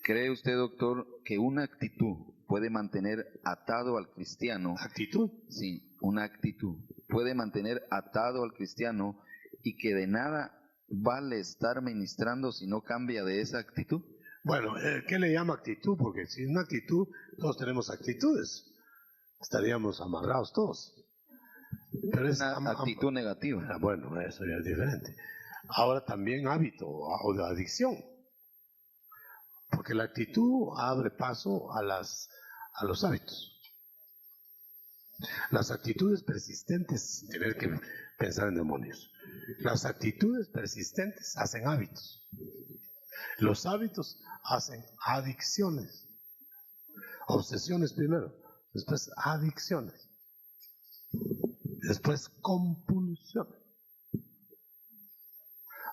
¿Cree usted, doctor, que una actitud puede mantener atado al cristiano? ¿Actitud? Sí, una actitud puede mantener atado al cristiano y que de nada ¿vale estar ministrando si no cambia de esa actitud? Bueno, ¿qué le llama actitud? Porque si es una actitud, todos tenemos actitudes. Estaríamos amarrados todos. Pero es Una actitud negativa. bueno, eso ya es diferente. Ahora también hábito o de adicción. Porque la actitud abre paso a los hábitos. Las actitudes persistentes, sin tener que pensar en demonios. Las actitudes persistentes hacen hábitos. Los hábitos hacen adicciones. Obsesiones primero, después adicciones, después compulsiones.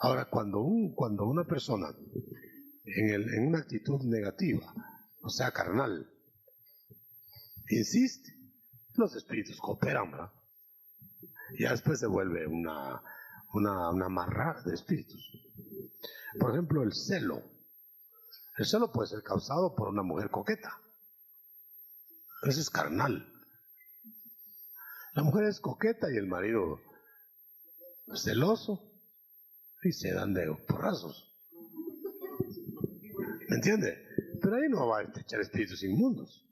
Ahora, cuando una persona en una actitud negativa, o sea, carnal, insiste, los espíritus cooperan, ¿verdad? Y después se vuelve una amarrada de espíritus. Por ejemplo, el celo. El celo puede ser causado por una mujer coqueta. Eso es carnal. La mujer es coqueta y el marido celoso y se dan de porrazos. ¿Me entiende? Pero ahí no va a echar espíritus inmundos.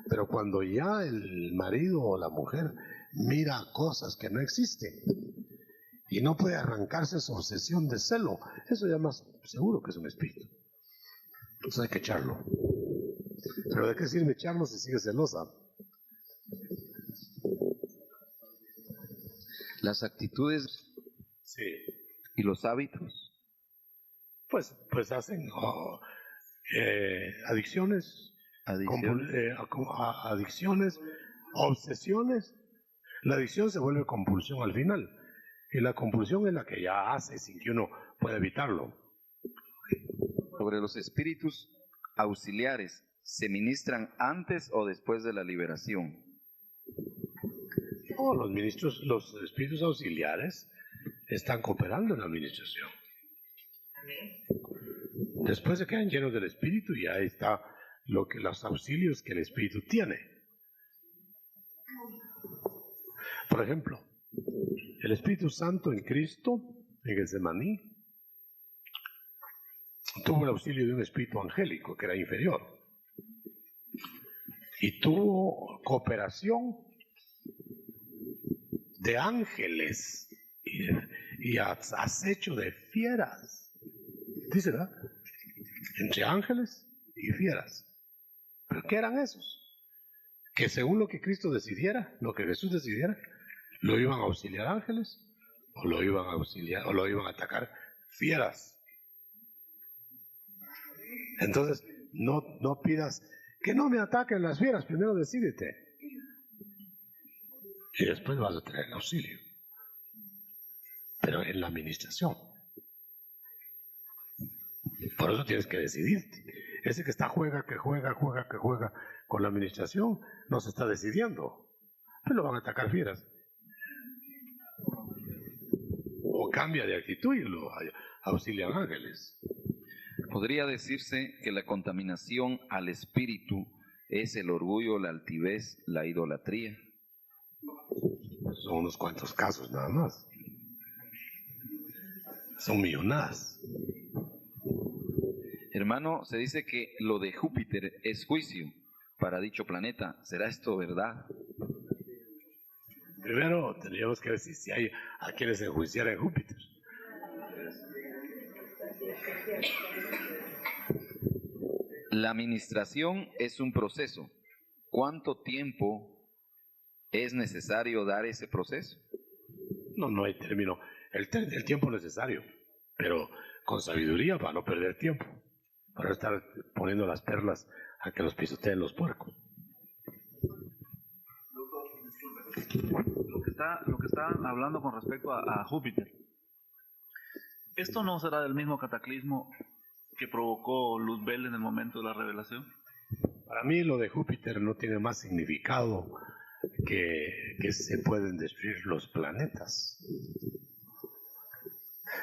Pero cuando ya el marido o la mujer mira cosas que no existen y no puede arrancarse su obsesión de celo, eso ya más seguro que es un espíritu. Entonces hay que echarlo. Pero ¿de qué sirve echarlo si sigue celosa? Las actitudes Sí. y los hábitos. Pues hacen adicciones, adicciones, obsesiones. La adicción se vuelve compulsión al final. Y la compulsión es la que ya hace sin que uno pueda evitarlo. Sobre los espíritus auxiliares, ¿se ministran antes o después de la liberación? No, los espíritus auxiliares están cooperando en la administración. Después de que quedan llenos del espíritu, ya está los auxilios que el espíritu tiene. Por ejemplo, el Espíritu Santo en Cristo, en Getsemaní, tuvo el auxilio de un espíritu angélico que era inferior. Y tuvo cooperación de ángeles y acecho de fieras. Dice, ¿verdad? Entre ángeles y fieras. ¿Pero qué eran esos? Que según lo que Cristo decidiera, lo que Jesús decidiera, lo iban a auxiliar ángeles o lo iban a atacar fieras. Entonces, no pidas que no me ataquen las fieras, primero decídete. Y después vas a tener el auxilio. Pero en la administración. Por eso tienes que decidirte. Ese que está juega con la administración, no se está decidiendo. Pues lo van a atacar fieras. O cambia de actitud y lo auxilian ángeles. ¿Podría decirse que la contaminación al espíritu es el orgullo, la altivez, la idolatría? Son unos cuantos casos nada más. Son millonadas. Hermano, se dice que lo de Júpiter es juicio para dicho planeta. ¿Será esto verdad? Primero tendríamos que ver si hay a quienes enjuiciar en Júpiter. La administración es un proceso. ¿Cuánto tiempo es necesario dar ese proceso? No hay término. El tiempo necesario, pero con sabiduría para no perder tiempo, para no estar poniendo las perlas a que los pisoteen los puercos. Lo que está hablando con respecto a Júpiter, ¿esto no será del mismo cataclismo que provocó Luzbel en el momento de la revelación? Para mí lo de Júpiter no tiene más significado que se pueden destruir los planetas.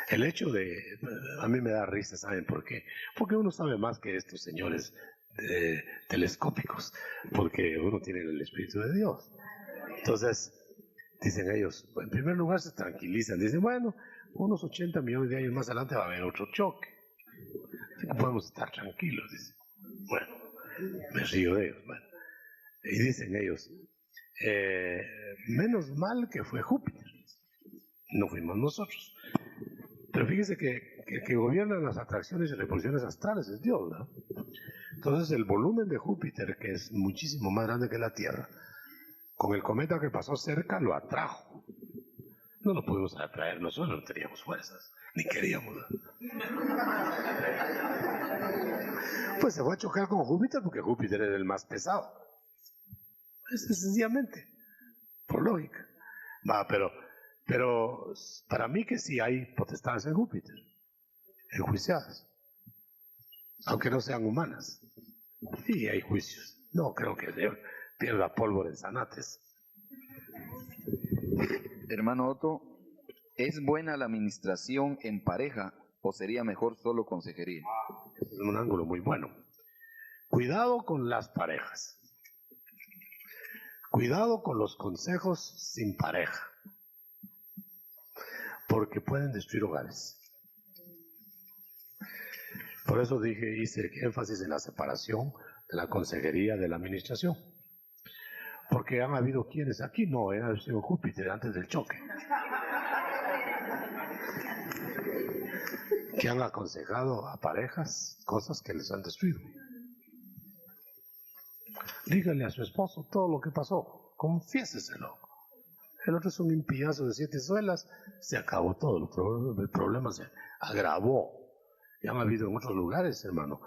El hecho a mí me da risa, ¿saben por qué? Porque uno sabe más que estos señores telescópicos, porque uno tiene el Espíritu de Dios. Entonces, dicen ellos, en primer lugar se tranquilizan, dicen, bueno, unos 80 millones de años más adelante va a haber otro choque. Así que podemos estar tranquilos, dice. Bueno, me río de ellos. Bueno. Y dicen ellos, menos mal que fue Júpiter, no fuimos nosotros. Pero fíjese que el que gobierna las atracciones y repulsiones astrales es Dios, ¿no? Entonces el volumen de Júpiter, que es muchísimo más grande que la Tierra, con el cometa que pasó cerca lo atrajo. No lo pudimos atraer nosotros, no teníamos fuerzas, ni queríamos, ¿no? Pues se fue a chocar con Júpiter porque Júpiter es el más pesado. Es sencillamente, por lógica. Va, pero para mí que sí hay potestades en Júpiter, enjuiciadas, aunque no sean humanas. Sí hay juicios. No creo que pierda pólvora en zanates. Hermano Otto, ¿es buena la administración en pareja o sería mejor solo consejería? Es un ángulo muy bueno. Cuidado con las parejas. Cuidado con los consejos sin pareja, porque pueden destruir hogares. Por eso hice énfasis en la separación de la consejería de la administración. Porque han habido quienes, aquí no, era el señor Júpiter antes del choque, que han aconsejado a parejas cosas que les han destruido. Dígale a su esposo todo lo que pasó, confiéseselo. El otro es un impillazo de 7 suelas, se acabó todo, el problema se agravó. Y han habido en otros lugares, hermano,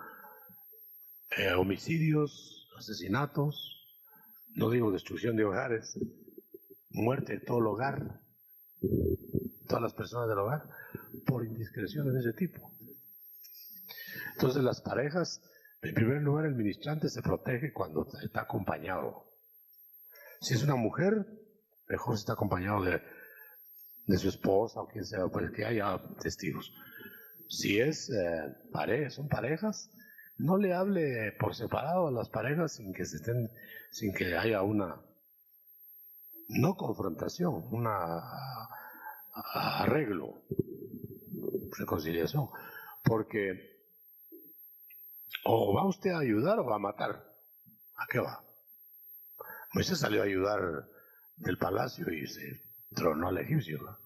homicidios, asesinatos, no digo destrucción de hogares, muerte de todo el hogar, todas las personas del hogar, por indiscreciones de ese tipo. Entonces las parejas, en primer lugar, el ministrante se protege cuando está acompañado. Si es una mujer, mejor si está acompañado de su esposa o quien sea, pues que haya testigos. Si son parejas, no le hable por separado a las parejas sin que haya una, no confrontación, arreglo, reconciliación, porque o va usted a ayudar o va a matar. ¿A qué va? Moisés salió a ayudar del palacio y se tronó al egipcio, ¿no?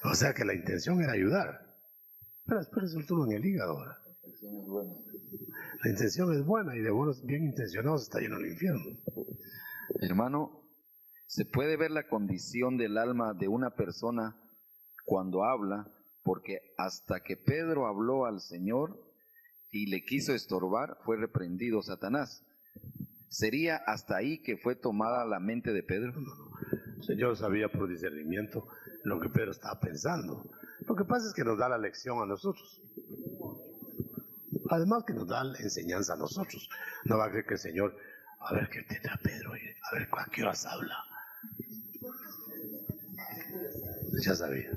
O sea que la intención era ayudar, pero después resultó en el hígado ahora. La intención es buena y de buenos bien intencionados está lleno el infierno. Hermano, ¿se puede ver la condición del alma de una persona cuando habla? Porque hasta que Pedro habló al Señor y le quiso estorbar, fue reprendido Satanás. ¿Sería hasta ahí que fue tomada la mente de Pedro? El Señor sabía por discernimiento lo que Pedro estaba pensando. Lo que pasa es que nos da la lección a nosotros. Además que nos da la enseñanza a nosotros. No va a creer que el Señor, a ver qué tendrá Pedro, a ver a qué horas habla. Ya sabía.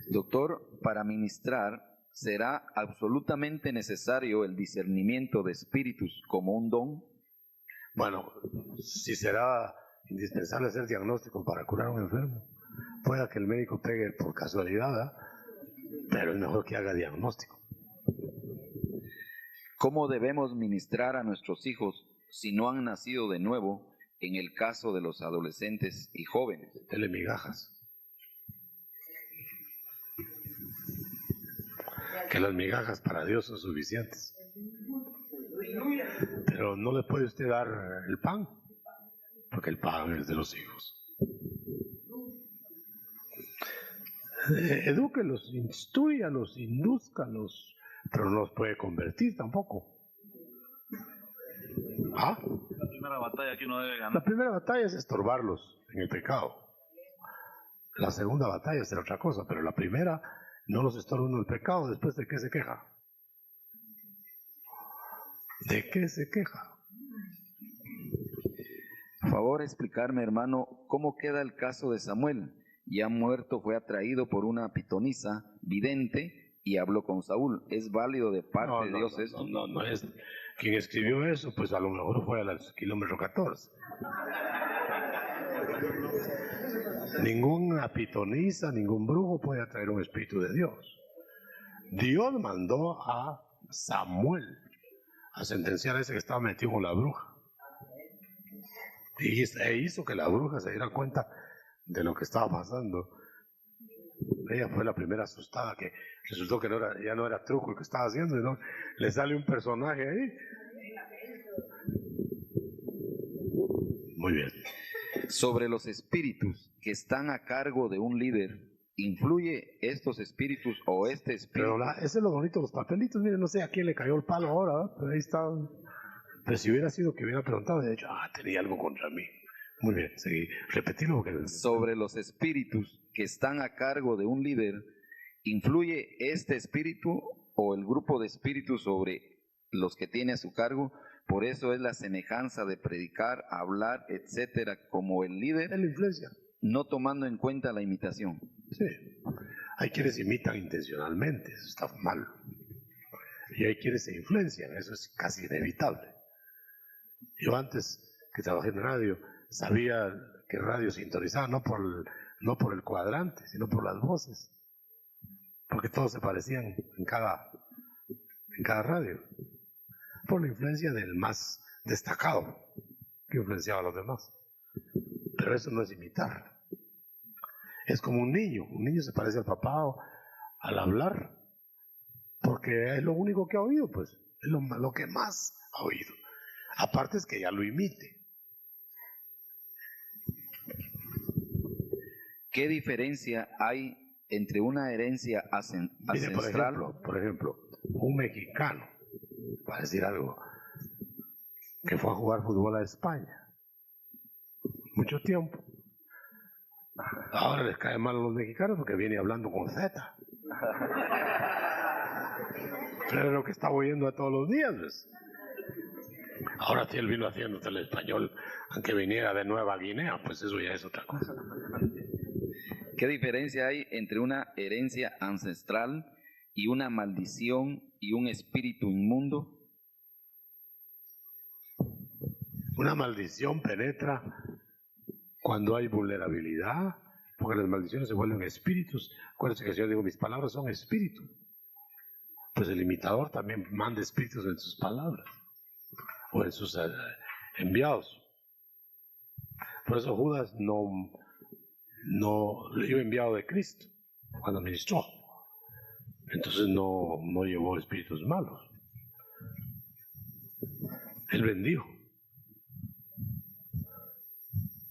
Doctor, para ministrar, ¿será absolutamente necesario el discernimiento de espíritus como un don? Bueno, si será indispensable hacer diagnóstico para curar a un enfermo, pueda que el médico pegue por casualidad, pero es mejor que haga diagnóstico. ¿Cómo debemos ministrar a nuestros hijos si no han nacido de nuevo en el caso de los adolescentes y jóvenes? Dele migajas. Que las migajas para Dios son suficientes. Pero no le puede usted dar el pan, porque el pan es de los hijos. Edúquelos, instruyalos, indúzcalos, pero no los puede convertir tampoco. ¿Ah? La primera batalla que uno debe ganar. La primera batalla es estorbarlos en el pecado. La segunda batalla es otra cosa, pero la primera no los estorba uno el pecado. Después, ¿de qué se queja? ¿De qué se queja? Por favor, explicarme, hermano, cómo queda el caso de Samuel. Ya muerto, fue atraído por una pitonisa vidente y habló con Saúl. ¿Es válido de parte de Dios esto? No es. Quien escribió eso, pues a lo mejor fue al kilómetro 14. Ninguna pitonisa, ningún brujo puede atraer un espíritu de Dios. Dios mandó a Samuel a sentenciar a ese que estaba metido con la bruja. Y hizo que la bruja se diera cuenta de lo que estaba pasando. Ella fue la primera asustada, que resultó que ya no era truco lo que estaba haciendo, sino le sale un personaje ahí. Muy bien. Sobre los espíritus que están a cargo de un líder, ¿influye estos espíritus o este espíritu? Pero ese es lo bonito, los papelitos. Miren, no sé a quién le cayó el palo ahora, ¿verdad? Pero ahí está. Pero si hubiera sido que hubiera preguntado, hubiera dicho, tenía algo contra mí. Muy bien, seguí. Repetilo porque... Sobre los espíritus que están a cargo de un líder, ¿influye este espíritu o el grupo de espíritus sobre los que tiene a su cargo? Por eso es la semejanza de predicar, hablar, etcétera, como el líder, Es la influencia. no tomando en cuenta la imitación. Sí. Hay quienes imitan intencionalmente, eso está mal. Y hay quienes se influencian, eso es casi inevitable. Yo antes que trabajé en radio, sabía que radio sintonizaba no por el cuadrante, sino por las voces. Porque todos se parecían en cada radio. Por la influencia del más destacado, que influenciaba a los demás. Pero eso no es imitar. Es como un niño se parece al papá al hablar, porque es lo único que ha oído, pues, es lo que más ha oído. Aparte es que ya lo imite. ¿Qué diferencia hay entre una herencia Mire, ancestral? por ejemplo, un mexicano, para decir algo, que fue a jugar fútbol a España, mucho tiempo. Ahora les cae mal a los mexicanos porque viene hablando con Z. Pero es lo que estaba oyendo a todos los días, ¿ves? Ahora si él vino haciéndose el español, aunque viniera de Nueva Guinea, pues eso ya es otra cosa. ¿Qué diferencia hay entre una herencia ancestral y una maldición y un espíritu inmundo? Una maldición penetra cuando hay vulnerabilidad, porque las maldiciones se vuelven espíritus. Acuérdense que si yo digo mis palabras son espíritu, pues el imitador también manda espíritus en sus palabras o en sus enviados. Por eso Judas no iba enviado de Cristo cuando ministró. Entonces no llevó espíritus malos. Él bendijo.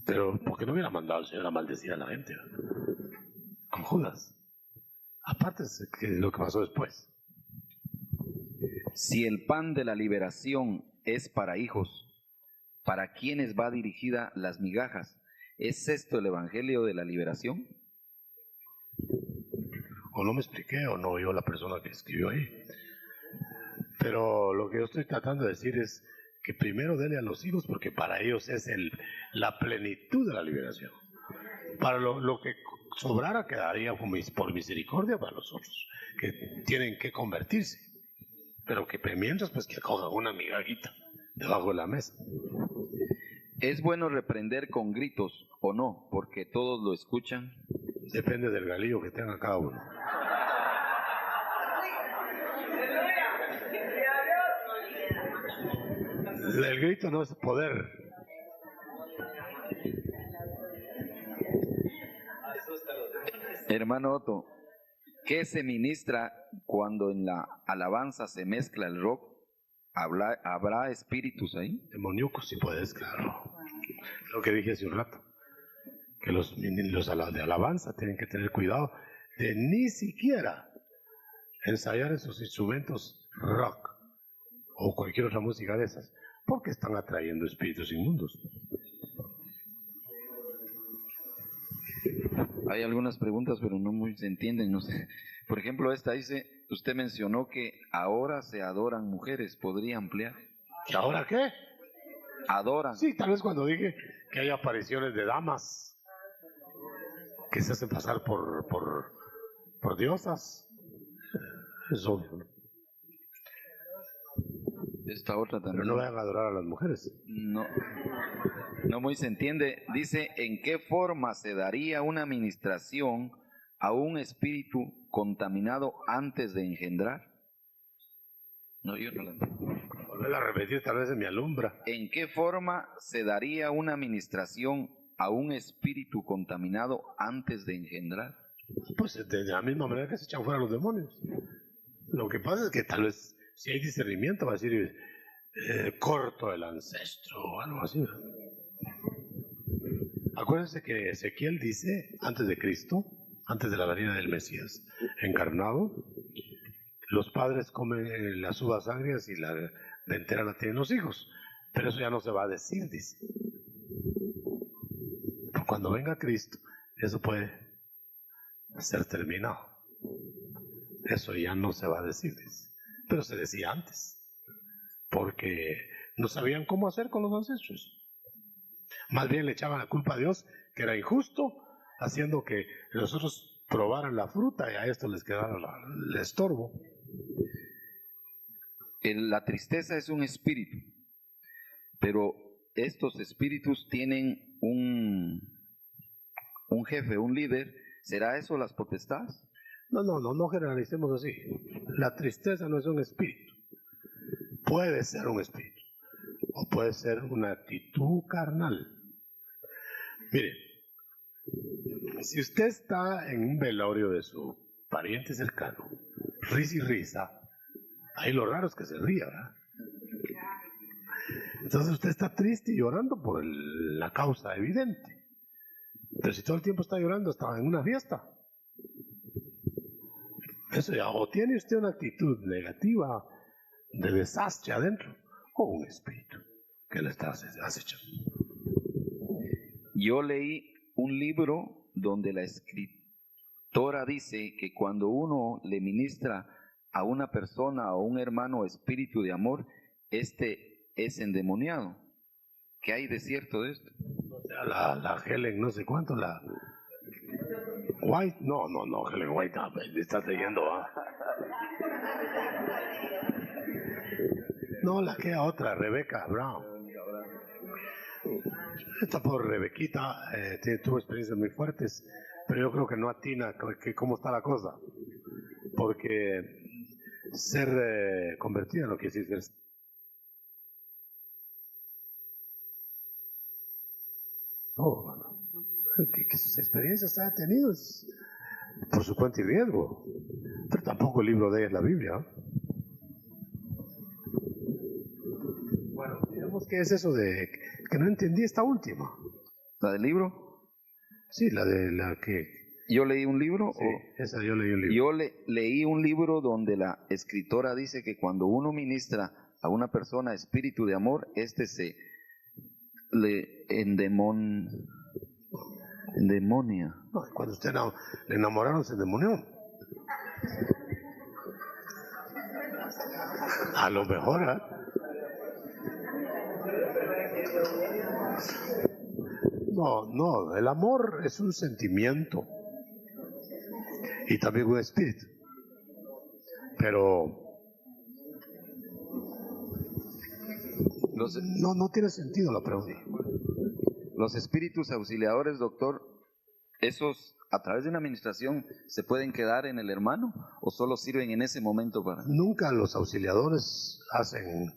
Pero ¿por qué no hubiera mandado al Señor a maldecir a la gente? Con Judas. Aparte de lo que pasó después. Si el pan de la liberación es para hijos, ¿para quiénes va dirigida las migajas? ¿Es esto el evangelio de la liberación? O no me expliqué o no oyó la persona que escribió ahí. Pero lo que yo estoy tratando de decir es que primero dele a los hijos porque para ellos es la plenitud de la liberación. Para lo que sobrara quedaría por misericordia para los otros, que tienen que convertirse. Pero que mientras pues que cojan una migajita debajo de la mesa. ¿Es bueno reprender con gritos o no? Porque todos lo escuchan. Depende del galillo que tenga cada uno. El grito no es poder. Hermano Otto, ¿qué se ministra cuando en la alabanza se mezcla el rock? ¿Habrá espíritus ahí? Demoníacos si puedes, claro. Lo que dije hace un rato. Que los de alabanza tienen que tener cuidado de ni siquiera ensayar esos instrumentos rock o cualquier otra música de esas, porque están atrayendo espíritus inmundos. Hay algunas preguntas, pero no muy se entienden, no sé. Por ejemplo, esta dice, usted mencionó que ahora se adoran mujeres, ¿podría ampliar? ¿Y ahora qué? Adoran. Sí, tal vez cuando dije que hay apariciones de damas que se hacen pasar por diosas, es obvio, ¿no? Esta otra Pero también. no vayan a adorar a las mujeres. No, no muy se entiende. Dice, ¿en qué forma se daría una ministración a un espíritu contaminado antes de engendrar? No, yo no lo entiendo. Volver a repetir, tal vez se me alumbra. ¿En qué forma se daría una ministración a un espíritu contaminado antes de engendrar? Pues de la misma manera que se echan fuera los demonios. Lo que pasa es que tal vez, si hay discernimiento, va a decir, corto el ancestro o algo así. Acuérdense que Ezequiel dice, antes de Cristo, antes de la venida del Mesías encarnado, los padres comen las uvas agrias y la dentera la tienen los hijos. Pero eso ya no se va a decir, dice. Cuando venga Cristo, eso puede ser terminado. Eso ya no se va a decir, dice. Pero se decía antes. Porque no sabían cómo hacer con los ancestros. Más bien le echaban la culpa a Dios, que era injusto, haciendo que los otros probaran la fruta y a esto les quedara el estorbo. La tristeza es un espíritu, pero estos espíritus tienen un jefe, un líder. ¿Será eso las potestades? No generalicemos así. La tristeza no es un espíritu. Puede ser un espíritu. O puede ser una actitud carnal. Mire, si usted está en un velorio de su pariente cercano, risa y risa, ahí lo raro es que se ría, ¿verdad? Entonces usted está triste y llorando por la causa evidente. Pero si todo el tiempo está llorando, está en una fiesta. Eso ya, o tiene usted una actitud negativa de desastre adentro, o un espíritu que le está acechando. Yo leí un libro donde la escritora dice que cuando uno le ministra a una persona o un hermano espíritu de amor, este es endemoniado. ¿Qué hay de cierto de esto? O sea, la Helen no sé cuánto, la White, no, Helen White, no, le estás leyendo, ¿ah? No, la que otra, Rebecca Brown. Esta pobre Rebequita tuvo experiencias muy fuertes, pero yo creo que no atina cómo está la cosa, porque ser convertida no quiere decir ser. No, mano. Que sus experiencias haya tenido es por su cuenta y riesgo, pero tampoco el libro de ella es la Biblia. Bueno, digamos que es eso de que no entendí esta última. ¿La del libro? Sí, la de la que... ¿Yo leí un libro? Sí, esa yo leí un libro. Yo leí un libro donde la escritora dice que cuando uno ministra a una persona espíritu de amor, este se le endemonia. No, cuando usted le enamoraron, se endemonió. A lo mejor, ¿eh? No, el amor es un sentimiento y también un espíritu. Pero no tiene sentido la pregunta. Los espíritus auxiliadores, doctor, ¿esos a través de una administración se pueden quedar en el hermano o solo sirven en ese momento para...? Nunca los auxiliadores hacen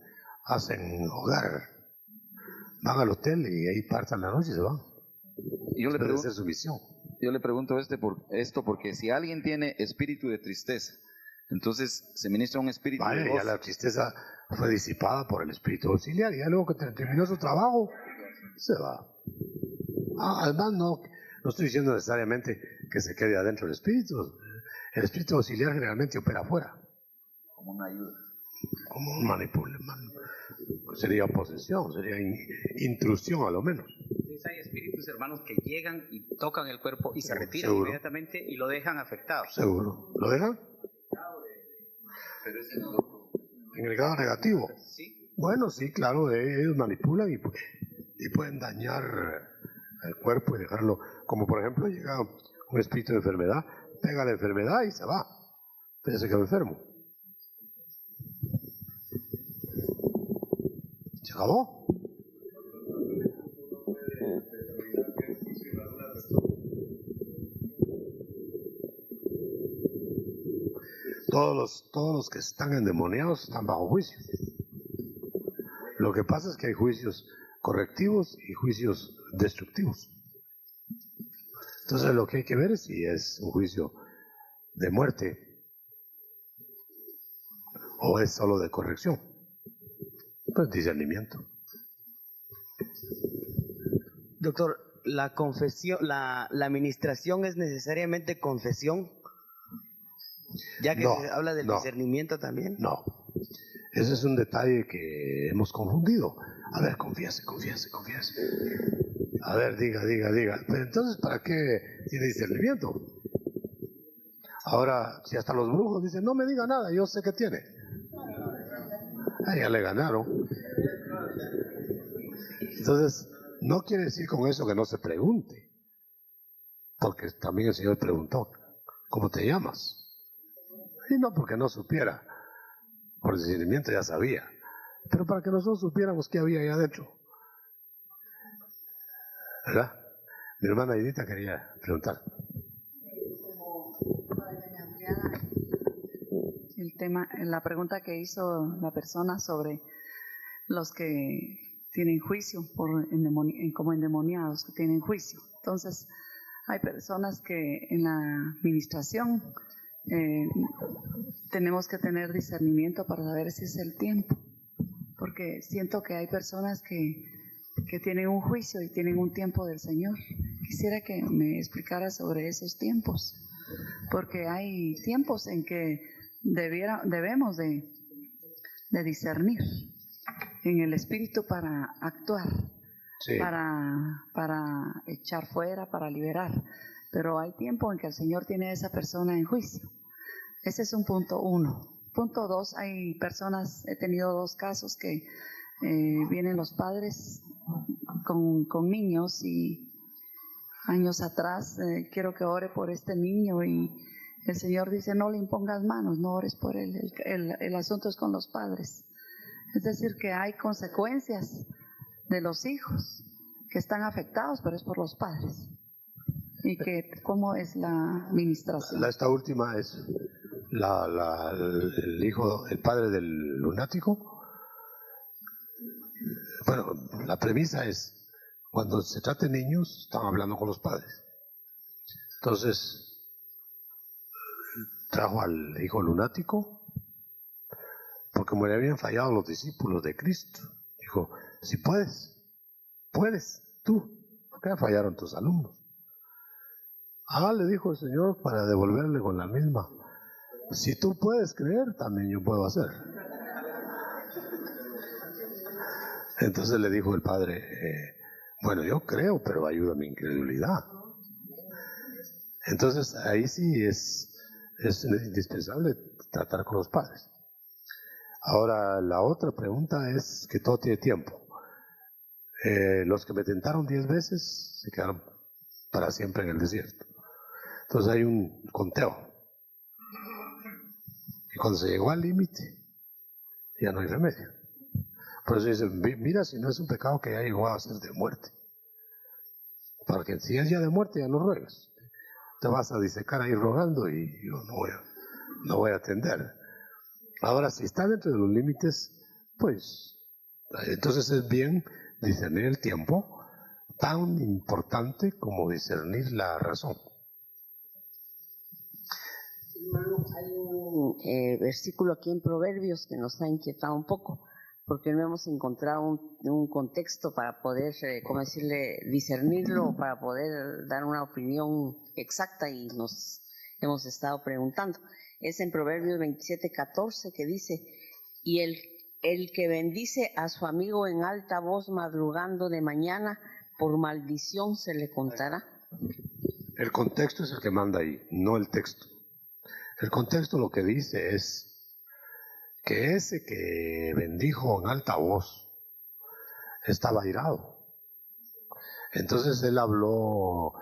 hogar. Van al hotel y ahí partan la noche y se van. Debe ser su misión. Yo le pregunto esto porque si alguien tiene espíritu de tristeza, entonces se ministra un espíritu de gozo. Ya la tristeza fue disipada por el espíritu auxiliar y ya luego que terminó su trabajo, se va. Además, no estoy diciendo necesariamente que se quede adentro del espíritu. El espíritu auxiliar generalmente opera afuera. Como una ayuda. Como un sería posesión, sería intrusión a lo menos. Entonces hay espíritus, hermanos, que llegan y tocan el cuerpo y se retiran Seguro. Inmediatamente y lo dejan afectado. Seguro. ¿Lo dejan? Pero es En el grado negativo. Sí. Bueno, sí, claro, ellos manipulan y pueden dañar el cuerpo y dejarlo, como por ejemplo llega un espíritu de enfermedad, pega la enfermedad y se va, pero se quedó enfermo. acabó. Todos los que están endemoniados están bajo juicio. Lo que pasa es que hay juicios correctivos y juicios destructivos. Entonces lo que hay que ver es si es un juicio de muerte o es solo de corrección. Pues discernimiento. Doctor, la confesión, la administración es necesariamente confesión, ya que No, se habla del no. discernimiento también. No, ese es un detalle que hemos confundido. A ver, confiese. A ver, diga. Pero entonces, ¿para qué tiene discernimiento? Ahora, si hasta los brujos dicen, no me diga nada, yo sé que tiene. Ya le ganaron. Entonces, no quiere decir con eso que no se pregunte. Porque también el Señor preguntó, ¿cómo te llamas? Y no porque no supiera. Por el discernimiento ya sabía. Pero para que nosotros supiéramos qué había ahí adentro. ¿Verdad? Mi hermana Edita quería preguntar. El tema, la pregunta que hizo la persona sobre los que tienen juicio como endemoniados, que tienen juicio. Entonces, hay personas que en la administración tenemos que tener discernimiento para saber si es el tiempo, porque siento que hay personas que tienen un juicio y tienen un tiempo del Señor. Quisiera que me explicara sobre esos tiempos, porque hay tiempos en que debemos de discernir en el Espíritu para actuar, Sí. para echar fuera, para liberar. Pero hay tiempo en que el Señor tiene a esa persona en juicio. Ese es un punto 1. Punto 2, hay personas, he tenido 2 casos que vienen los padres con niños y años atrás, quiero que ore por este niño y el Señor dice, no le impongas manos, no ores por él, el asunto es con los padres. Es decir, que hay consecuencias de los hijos que están afectados, pero es por los padres. Y que cómo es la administración. Esta última es el padre del lunático. Bueno, la premisa es, cuando se trata de niños, están hablando con los padres. Entonces, trajo al hijo lunático, porque como le habían fallado los discípulos de Cristo, dijo, si puedes, tú, ¿por qué fallaron tus alumnos? Le dijo el Señor para devolverle con la misma, si tú puedes creer, también yo puedo hacer. Entonces le dijo el padre, bueno, yo creo, pero ayuda a mi incredulidad. Entonces ahí sí es indispensable tratar con los padres. Ahora, la otra pregunta es que todo tiene tiempo. Los que me tentaron 10 veces se quedaron para siempre en el desierto. Entonces hay un conteo. Y cuando se llegó al límite, ya no hay remedio. Por eso dicen, mira si no es un pecado que ya llegó a ser de muerte. Para que si es ya de muerte, ya no ruegues. Te vas a disecar ahí rogando y yo no voy a atender. Ahora, si está dentro de los límites, pues, entonces es bien discernir el tiempo, tan importante como discernir la razón. Hay un versículo aquí en Proverbios que nos ha inquietado un poco, porque no hemos encontrado un contexto para poder, discernirlo, para poder dar una opinión exacta y nos hemos estado preguntando. Es en Proverbios 27:14 que dice, y el que bendice a su amigo en alta voz madrugando de mañana, por maldición se le contará. El contexto es el que manda ahí, no el texto. El contexto lo que dice es que ese que bendijo en alta voz estaba airado. Entonces él habló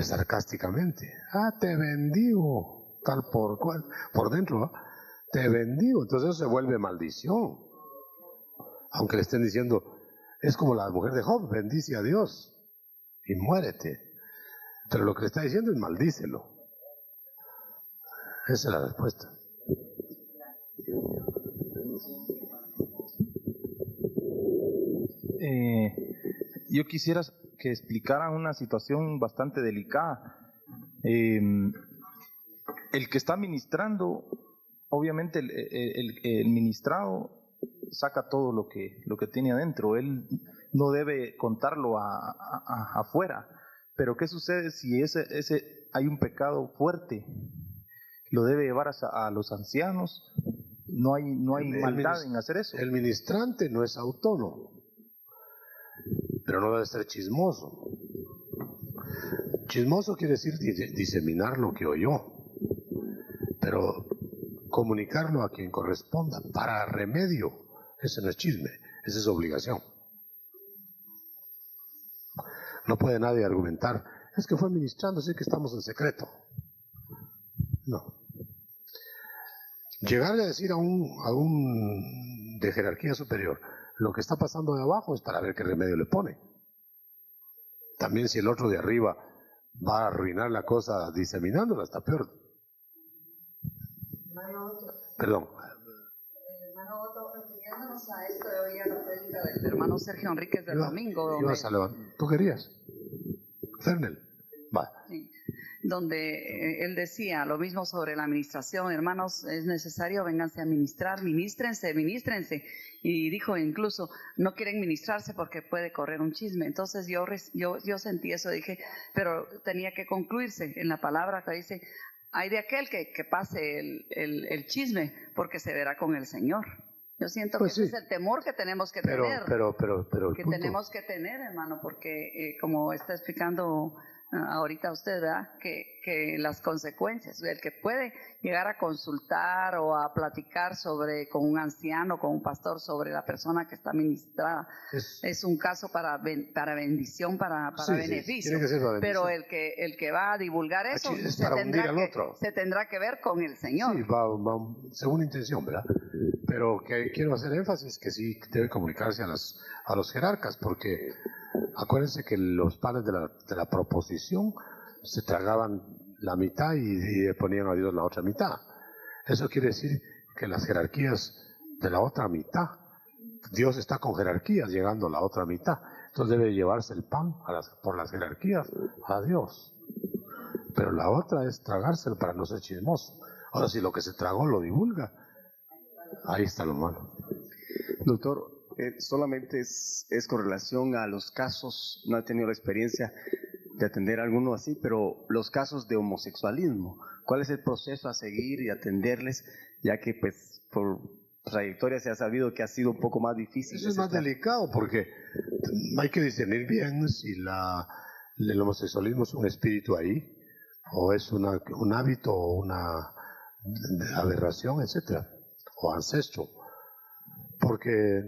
sarcásticamente. Te bendigo, tal por cual, por dentro, te bendigo. Entonces eso se vuelve maldición. aunque le estén diciendo, es como la mujer de Job, bendice a Dios y muérete. Pero lo que le está diciendo es maldícelo. Esa es la respuesta. Yo quisiera que explicaran una situación bastante delicada. El que está ministrando, obviamente el ministrado saca todo lo que tiene adentro. Él no debe contarlo afuera. Pero ¿qué sucede si hay un pecado fuerte? ¿Lo debe llevar a los ancianos? No hay maldad en hacer eso. El ministrante no es autónomo, pero no debe ser chismoso. Chismoso quiere decir diseminar lo que oyó, pero comunicarlo a quien corresponda para remedio. Ese no es chisme, esa es obligación. No puede nadie argumentar, es que fue ministrando, así que estamos en secreto. No. Llegarle a decir a un de jerarquía superior lo que está pasando de abajo es para ver qué remedio le pone. También si el otro de arriba va a arruinar la cosa diseminándola, está peor. Perdón. Hermano Otto, refiriéndonos a esto, yo oía la prédica del hermano Sergio Enríquez del domingo. ¿Tú querías? Fernel. Va. Sí, donde él decía lo mismo sobre la administración. Hermanos, es necesario, vénganse a ministrar, ministrense. Y dijo incluso, no quieren ministrarse porque puede correr un chisme. Entonces yo sentí eso, dije, pero tenía que concluirse en la palabra que dice, hay de aquel que pase el chisme porque se verá con el Señor. Yo siento que ese es el temor que tenemos que tener. Que tenemos que tener, hermano, porque como está explicando ahorita usted, ¿verdad? Que las consecuencias, el que puede llegar a consultar o a platicar con un anciano, con un pastor sobre la persona que está ministrada, es un caso para bendición, para beneficio. Tiene que ser para pero el que va a divulgar eso se tendrá que ver con el Señor. Sí, va según intención, ¿verdad? Pero que quiero hacer énfasis que sí debe comunicarse a los jerarcas, porque acuérdense que los padres de la proposición se tragaban la mitad y ponían a Dios la otra mitad. Eso quiere decir que las jerarquías de la otra mitad, Dios está con jerarquías llegando a la otra mitad. Entonces debe llevarse el pan por las jerarquías a Dios. Pero la otra es tragárselo para no ser chismoso. Ahora, si lo que se tragó lo divulga, ahí está lo malo. Doctor, solamente es con relación a los casos, no he tenido la experiencia de atender a alguno así, pero los casos de homosexualismo, ¿cuál es el proceso a seguir y atenderles? Ya que pues por trayectoria se ha sabido que ha sido un poco más difícil. Eso es más delicado porque hay que discernir bien si el homosexualismo es un espíritu ahí, o es un hábito, o una aberración, etcétera, o ancestro. Porque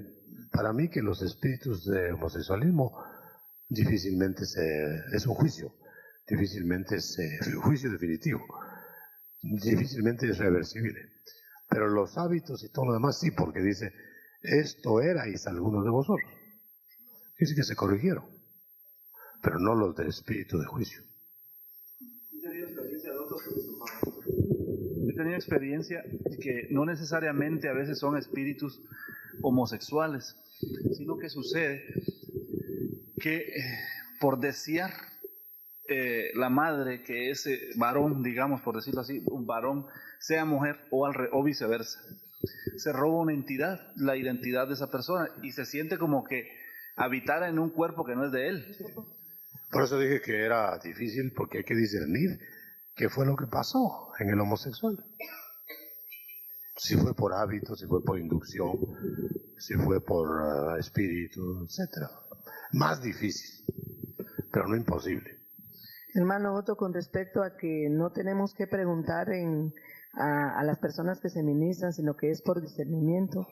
para mí que los espíritus de homosexualismo difícilmente es un juicio, difícilmente es un juicio definitivo, difícilmente es reversible. Pero los hábitos y todo lo demás sí, porque dice, esto erais algunos de vosotros. Dice que se corrigieron, pero no los del espíritu de juicio. He tenido experiencia que no necesariamente a veces son espíritus homosexuales, sino que sucede que por desear la madre que ese varón, digamos por decirlo así, un varón sea mujer o viceversa, se roba una entidad, la identidad de esa persona, y se siente como que habitara en un cuerpo que no es de él. Por eso dije que era difícil, porque hay que discernir qué fue lo que pasó en el homosexual. Si fue por hábito, si fue por inducción, si fue por espíritu, etc. Más difícil, pero no imposible. Hermano Otto, con respecto a que no tenemos que preguntar a las personas que se ministran, sino que es por discernimiento.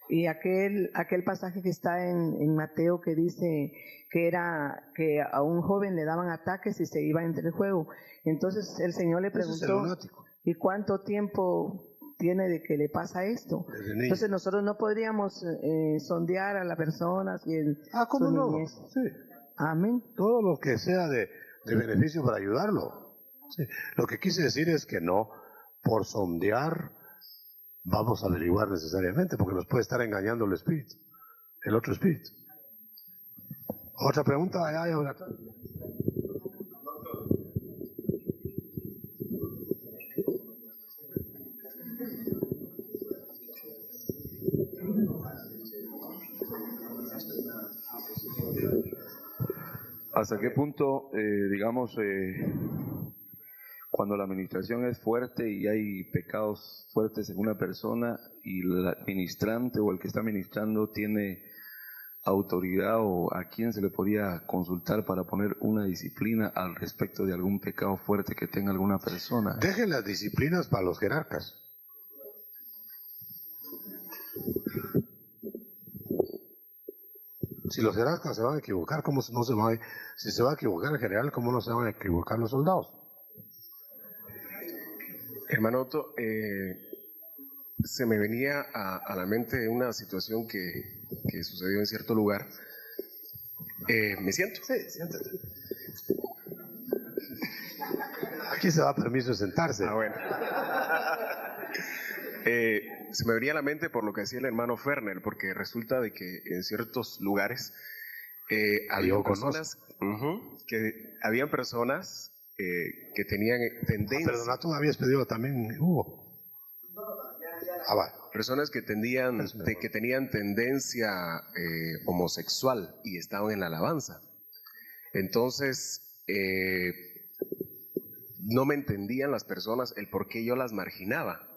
Y aquel pasaje que está en Mateo que dice que a un joven le daban ataques y se iba entre el juego. Entonces el Señor le preguntó, ¿y cuánto tiempo tiene de que le pasa esto. Entonces nosotros no podríamos sondear a la persona si en ¿cómo su no? niñez. Sí. Amén. Todo lo que sea de beneficio para ayudarlo. Sí. Lo que quise decir es que no, por sondear, vamos a averiguar necesariamente, porque nos puede estar engañando el espíritu, el otro espíritu. ¿Otra pregunta? ¿Hasta qué punto, cuando la administración es fuerte y hay pecados fuertes en una persona y el administrante o el que está administrando tiene autoridad, o a quién se le podría consultar para poner una disciplina al respecto de algún pecado fuerte que tenga alguna persona? Dejen las disciplinas para los jerarcas. Si los jerarcas se van a equivocar, ¿cómo no se van a, si se va a equivocar el general, ¿cómo no se van a equivocar los soldados? Hermano Otto, se me venía a la mente una situación que sucedió en cierto lugar. ¿Me siento? Sí, siéntate. Aquí se da permiso de sentarse. Bueno. Se me venía a la mente por lo que decía el hermano Ferner, porque resulta de que en ciertos lugares había personas habían personas que tenían tendencia. Perdona, tú habías pedido también, Hugo. Personas que tenían tendencia homosexual y estaban en la alabanza. Entonces, no me entendían las personas el por qué yo las marginaba.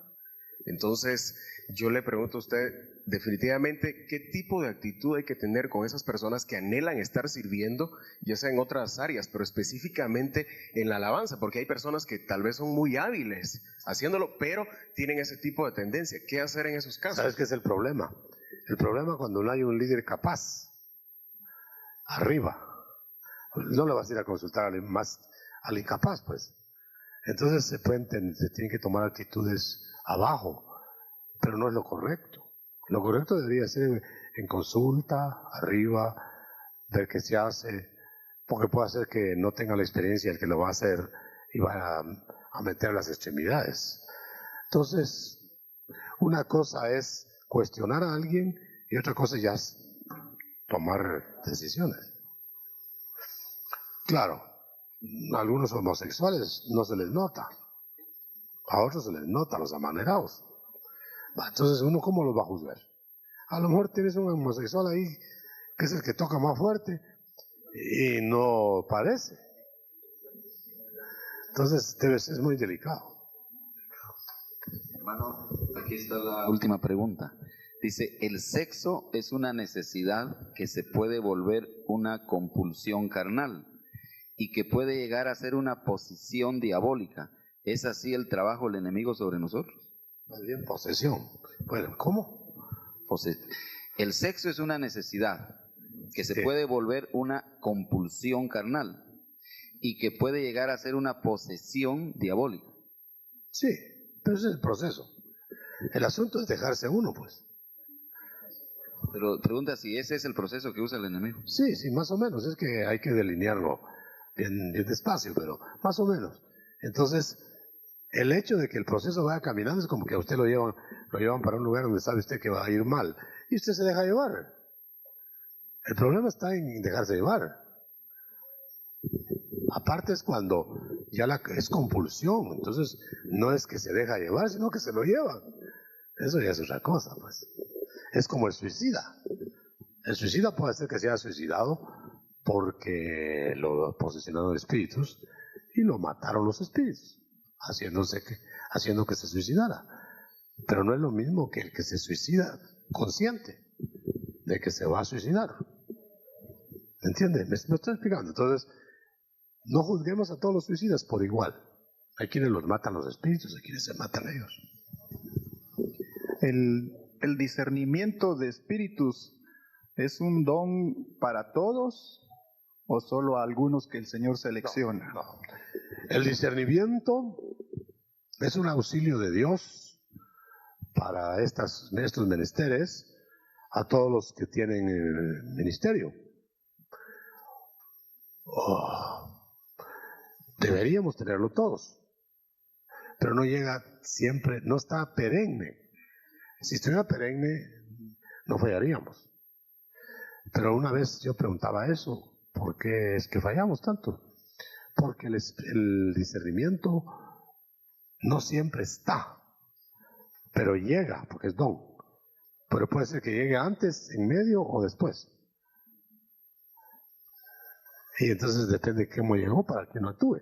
Entonces, yo le pregunto a usted, definitivamente, ¿qué tipo de actitud hay que tener con esas personas que anhelan estar sirviendo, ya sea en otras áreas, pero específicamente en la alabanza? Porque hay personas que tal vez son muy hábiles haciéndolo, pero tienen ese tipo de tendencia. ¿Qué hacer en esos casos? ¿Sabes qué es el problema? El problema cuando no hay un líder capaz, arriba, no le vas a ir a consultar al incapaz, pues. Entonces se tienen que tomar actitudes abajo, pero no es lo correcto. Lo correcto debería ser en consulta, arriba, ver qué se hace, porque puede ser que no tenga la experiencia el que lo va a hacer y va a meter las extremidades. Entonces, una cosa es cuestionar a alguien y otra cosa ya es tomar decisiones. Claro, a algunos homosexuales no se les nota, a otros se les nota, los amanerados. Entonces, ¿uno cómo los va a juzgar? A lo mejor tienes un homosexual ahí que es el que toca más fuerte y no parece. Entonces, es muy delicado. Hermano, aquí está la última pregunta. Dice, ¿el sexo es una necesidad que se puede volver una compulsión carnal y que puede llegar a ser una posición diabólica? ¿Es así el trabajo del enemigo sobre nosotros? Más bien posesión. Bueno, ¿cómo? El sexo es una necesidad que se puede volver una compulsión carnal y que puede llegar a ser una posesión diabólica. Sí, pero ese es el proceso. El asunto es dejarse uno, pues. Pero pregunta si ese es el proceso que usa el enemigo. Sí, más o menos. Es que hay que delinearlo bien despacio, pero más o menos. Entonces, el hecho de que el proceso vaya caminando es como que a usted lo llevan para un lugar donde sabe usted que va a ir mal y usted se deja llevar. El problema está en dejarse llevar. Aparte es cuando ya es compulsión, entonces no es que se deja llevar, sino que se lo llevan. Eso ya es otra cosa, pues. Es como el suicida. El suicida puede ser que se haya suicidado porque lo posesionaron espíritus y lo mataron los espíritus, haciendo que se suicidara. Pero no es lo mismo que el que se suicida consciente de que se va a suicidar. ¿Me entiende? Me estoy explicando. Entonces, no juzguemos a todos los suicidas por igual. Hay quienes los matan los espíritus, hay quienes se matan ellos. El discernimiento de espíritus ¿es un don para todos o solo a algunos que el Señor selecciona? El discernimiento es un auxilio de Dios para estos menesteres a todos los que tienen el ministerio. Deberíamos tenerlo todos, pero no llega siempre, no está perenne. Si estuviera perenne, no fallaríamos. Pero una vez yo preguntaba eso, ¿por qué es que fallamos tanto? Porque el discernimiento no siempre está, pero llega, porque es don. Pero puede ser que llegue antes, en medio o después. Y entonces depende de cómo llegó para que no actúe.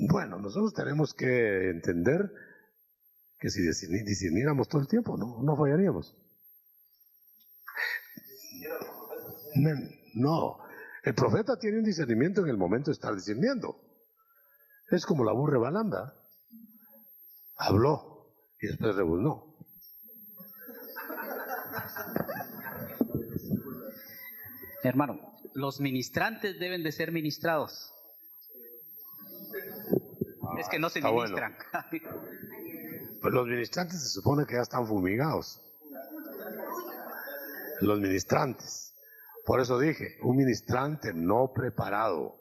Bueno, nosotros tenemos que entender que si discerniéramos todo el tiempo, no fallaríamos. No, el profeta tiene un discernimiento en el momento de estar discerniendo. Es como la burra balanda. Habló y después rebuznó. Hermano, los ministrantes deben de ser ministrados. Es que no se ministran. Bueno. Pues los ministrantes se supone que ya están fumigados. Los ministrantes. Por eso dije, un ministrante no preparado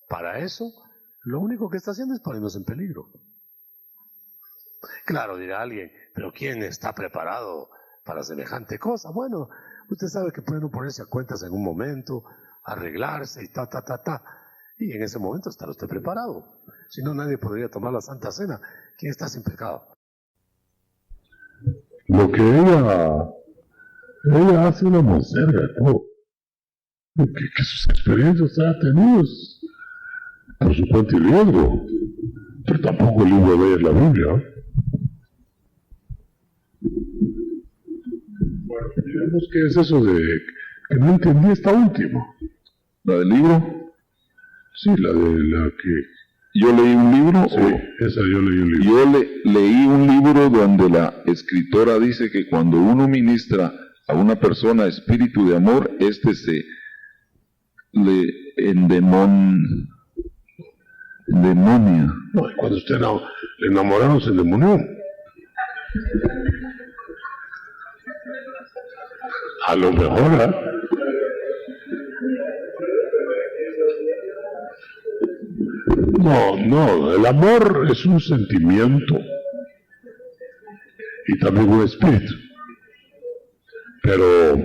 para eso, lo único que está haciendo es ponernos en peligro. Claro, dirá alguien, pero ¿quién está preparado para semejante cosa? Bueno, usted sabe que puede uno ponerse a cuentas en un momento, arreglarse y y en ese momento estará usted preparado. Si no, nadie podría tomar la Santa Cena. ¿Quién está sin pecado? Lo que ella hace una monserga de todo. Que sus experiencias ha tenido por su cuenta y riesgo. Pero tampoco el libro de ella es la Biblia. Bueno, digamos que es eso de que no entendí esta última. ¿La del libro? Sí, la que... Yo leí un libro. Sí, esa yo leí un libro. Yo leí un libro donde la escritora dice que cuando uno ministra a una persona espíritu de amor, se le endemonia. No, cuando usted le enamoraron, se endemonió. A lo mejor, ¿eh? No, el amor es un sentimiento y también un espíritu. Pero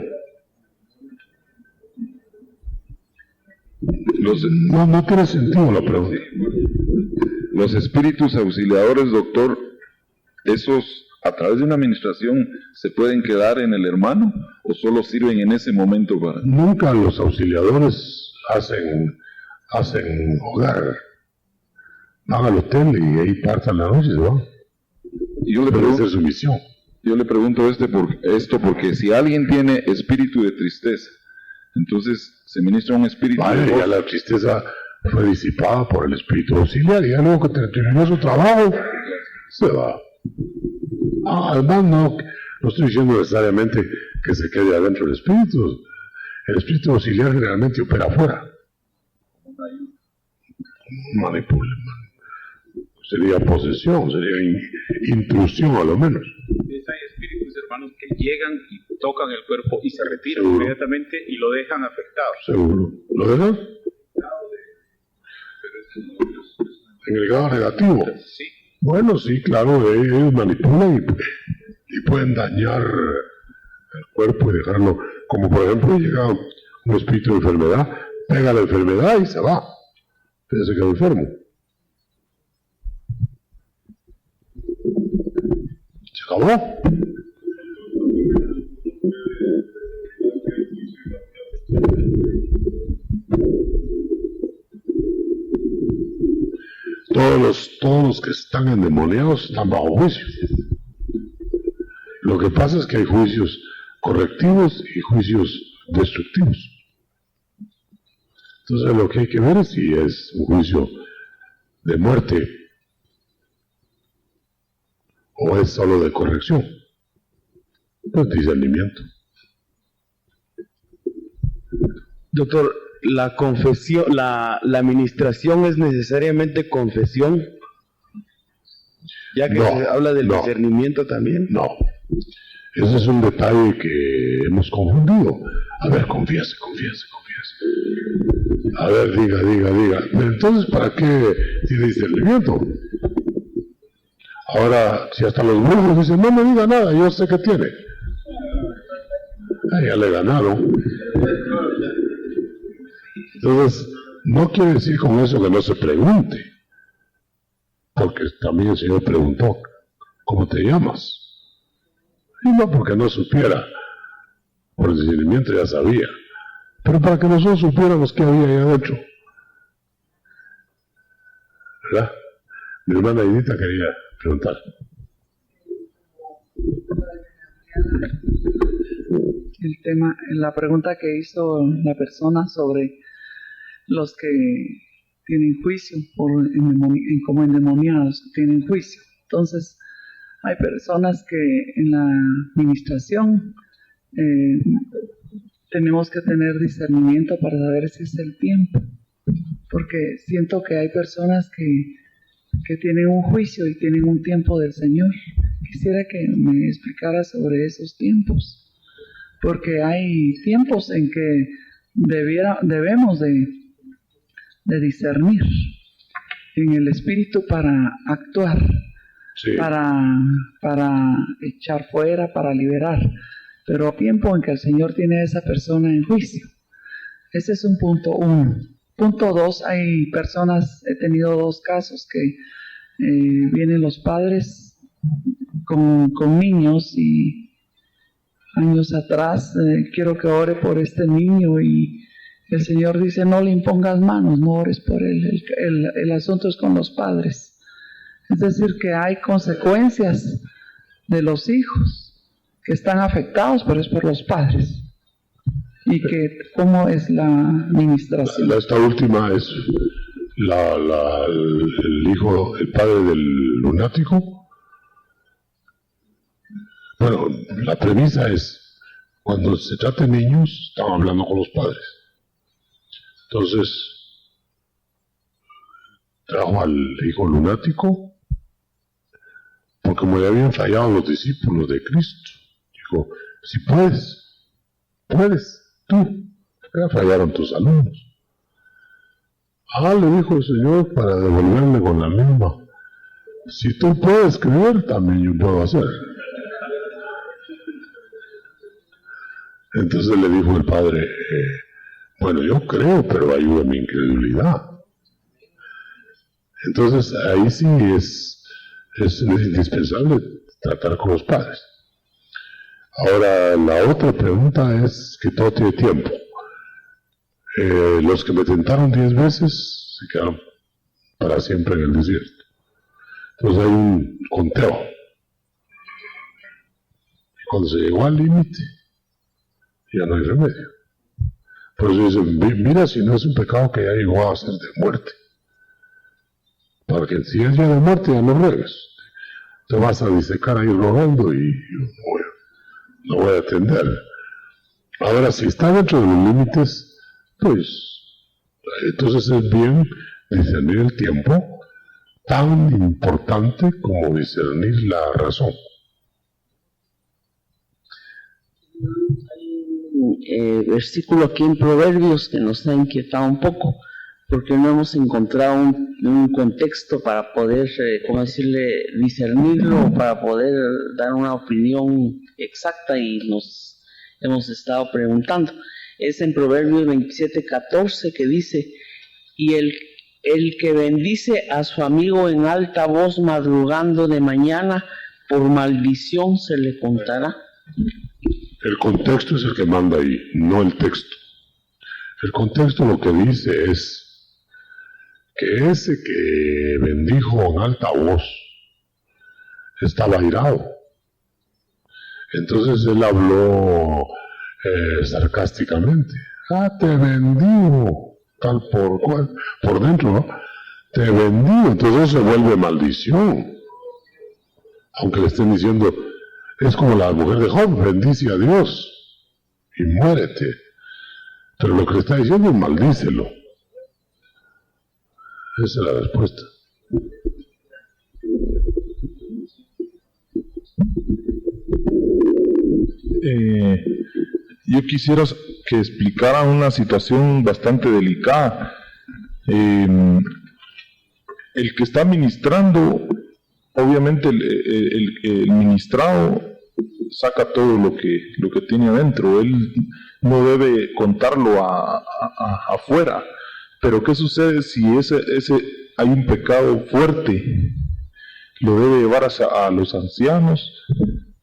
no tiene sentido la pregunta. Los espíritus auxiliadores, doctor, esos a través de una administración se pueden quedar en el hermano o solo sirven en ese momento para... Nunca los auxiliadores hacen hogar. Van al hotel y ahí partan la noche, ¿no? Yo le pregunto, su misión. Yo le pregunto esto porque si alguien tiene espíritu de tristeza, entonces se ministra un espíritu de ya la tristeza fue disipada por el espíritu auxiliar y ya luego que terminó su trabajo, se va. Además, no estoy diciendo necesariamente que se quede adentro del espíritu. El espíritu auxiliar generalmente opera afuera. Manipula. Sería posesión, sería intrusión a lo menos. Hay espíritus, hermanos, que llegan y tocan el cuerpo y se retiran inmediatamente y lo dejan afectado. Seguro. ¿Lo dejan? En el grado negativo. Sí. Bueno, sí, claro, ellos manipulan y pueden dañar el cuerpo y dejarlo, como por ejemplo llega un espíritu de enfermedad, pega la enfermedad y se va. Pero se queda enfermo. Se acabó. Todos los que están endemoniados están bajo juicio. Lo que pasa es que hay juicios correctivos y juicios destructivos. Entonces lo que hay que ver es si es un juicio de muerte o es solo de corrección. No es discernimiento. Doctor, la confesión, la administración es necesariamente confesión. Ya que se habla del discernimiento también. No, ese es un detalle que hemos confundido. A ver, confiese. A ver, diga. Pero entonces, ¿para qué tiene discernimiento? Ahora, si hasta los brujos dicen, no me diga nada, yo sé que tiene. Ya le ganaron. Entonces, no quiere decir con eso que no se pregunte. Porque también el Señor preguntó, ¿cómo te llamas? Y no porque no supiera. Por el discernimiento ya sabía. Pero para que nosotros supiéramos qué había ahí adentro. ¿Verdad? Mi hermana Edita quería preguntar. El tema, la pregunta que hizo la persona sobre los que tienen juicio, como endemoniados, tienen juicio. Entonces, hay personas que en la administración tenemos que tener discernimiento para saber si es el tiempo, porque siento que hay personas que tienen un juicio y tienen un tiempo del Señor. Quisiera que me explicara sobre esos tiempos, porque hay tiempos en que debemos de discernir en el Espíritu para actuar, sí, para echar fuera, para liberar, pero tiempo en que el Señor tiene a esa persona en juicio. Ese es un punto 1. Punto 2, hay personas, he tenido 2 casos que vienen los padres con niños y años atrás, quiero que ore por este niño y el Señor dice, no le impongas manos, no ores por él, el asunto es con los padres. Es decir, que hay consecuencias de los hijos que están afectados, pero es por los padres. Y que, ¿cómo es la administración? Esta última es el padre del lunático. Bueno, la premisa es, cuando se trata de niños, están hablando con los padres. Entonces, trajo al hijo lunático, porque como le habían fallado los discípulos de Cristo, dijo, si puedes, tú, ya fallaron tus alumnos. Le dijo el Señor para devolverle con la misma, si tú puedes creer, también yo puedo hacer. Entonces le dijo el padre, bueno, yo creo, pero ayuda mi incredulidad. Entonces ahí sí es indispensable tratar con los padres. Ahora, la otra pregunta es que todo tiene tiempo. Los que me tentaron 10 veces se quedaron para siempre en el desierto. Entonces hay un conteo. Y cuando se llegó al límite, ya no hay remedio. Por eso dicen, mira si no es un pecado que ya llegó a ser de muerte. Para que si es ya de muerte ya no ruegues. Te vas a disecar ahí rogando y no voy a atender. Ahora, si está dentro de los límites, pues entonces es bien discernir el tiempo, tan importante como discernir la razón. Versículo aquí en Proverbios que nos ha inquietado un poco, porque no hemos encontrado un contexto para poder, discernirlo, para poder dar una opinión exacta, y nos hemos estado preguntando. Es en Proverbios 27:14 que dice, y el que bendice a su amigo en alta voz madrugando de mañana, por maldición se le contará. El contexto es el que manda ahí, no el texto. El contexto lo que dice es que ese que bendijo en alta voz estaba airado. Entonces él habló sarcásticamente. Te bendigo, tal por cual, por dentro, ¿no? Te bendigo, entonces se vuelve maldición. Aunque le estén diciendo, es como la mujer de Job, bendice a Dios y muérete. Pero lo que le está diciendo es maldícelo. Esa es la respuesta. Yo quisiera que explicara una situación bastante delicada. El que está ministrando, obviamente el ministrado saca todo lo que tiene adentro. Él no debe contarlo afuera. Pero ¿qué sucede si hay un pecado fuerte? Lo debe llevar a los ancianos.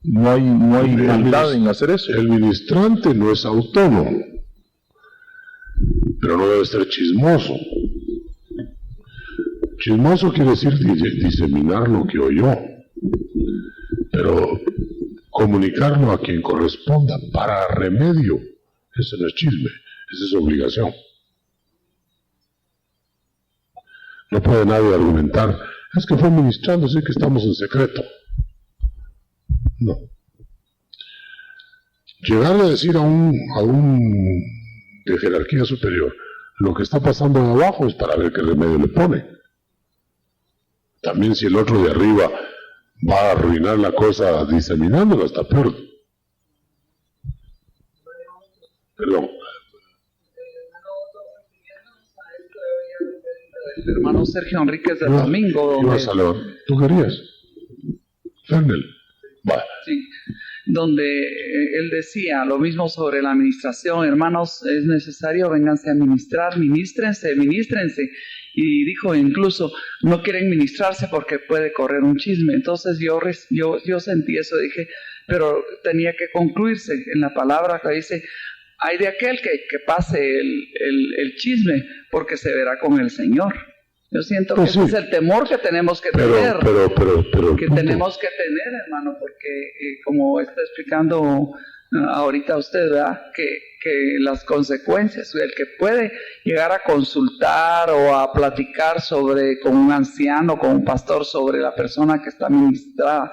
No hay maldad en hacer eso. El ministrante no es autónomo, pero no debe ser chismoso. Chismoso quiere decir diseminar lo que oyó, pero comunicarlo a quien corresponda para remedio, eso no es chisme, esa es obligación. No puede nadie argumentar, es que fue ministrando, así que estamos en secreto. No. Llegarle a decir a un de jerarquía superior lo que está pasando de abajo es para ver qué remedio le pone. También si el otro de arriba va a arruinar la cosa diseminándola, está peor. Perdón. El hermano Sergio Enríquez del domingo. ¿Tú querías? Fernel. Sí, donde él decía lo mismo sobre la administración. Hermanos, es necesario, vénganse a ministrar, ministrense. Y dijo incluso, no quieren ministrarse porque puede correr un chisme. Entonces yo sentí eso, dije, pero tenía que concluirse en la palabra que dice, hay de aquel que pase el chisme porque se verá con el Señor. Yo siento que ese es el temor que tenemos que tener. Que tenemos que tener, hermano, porque como está explicando ahorita usted, ¿verdad? Que las consecuencias, el que puede llegar a consultar o a platicar con un anciano, con un pastor sobre la persona que está ministrada,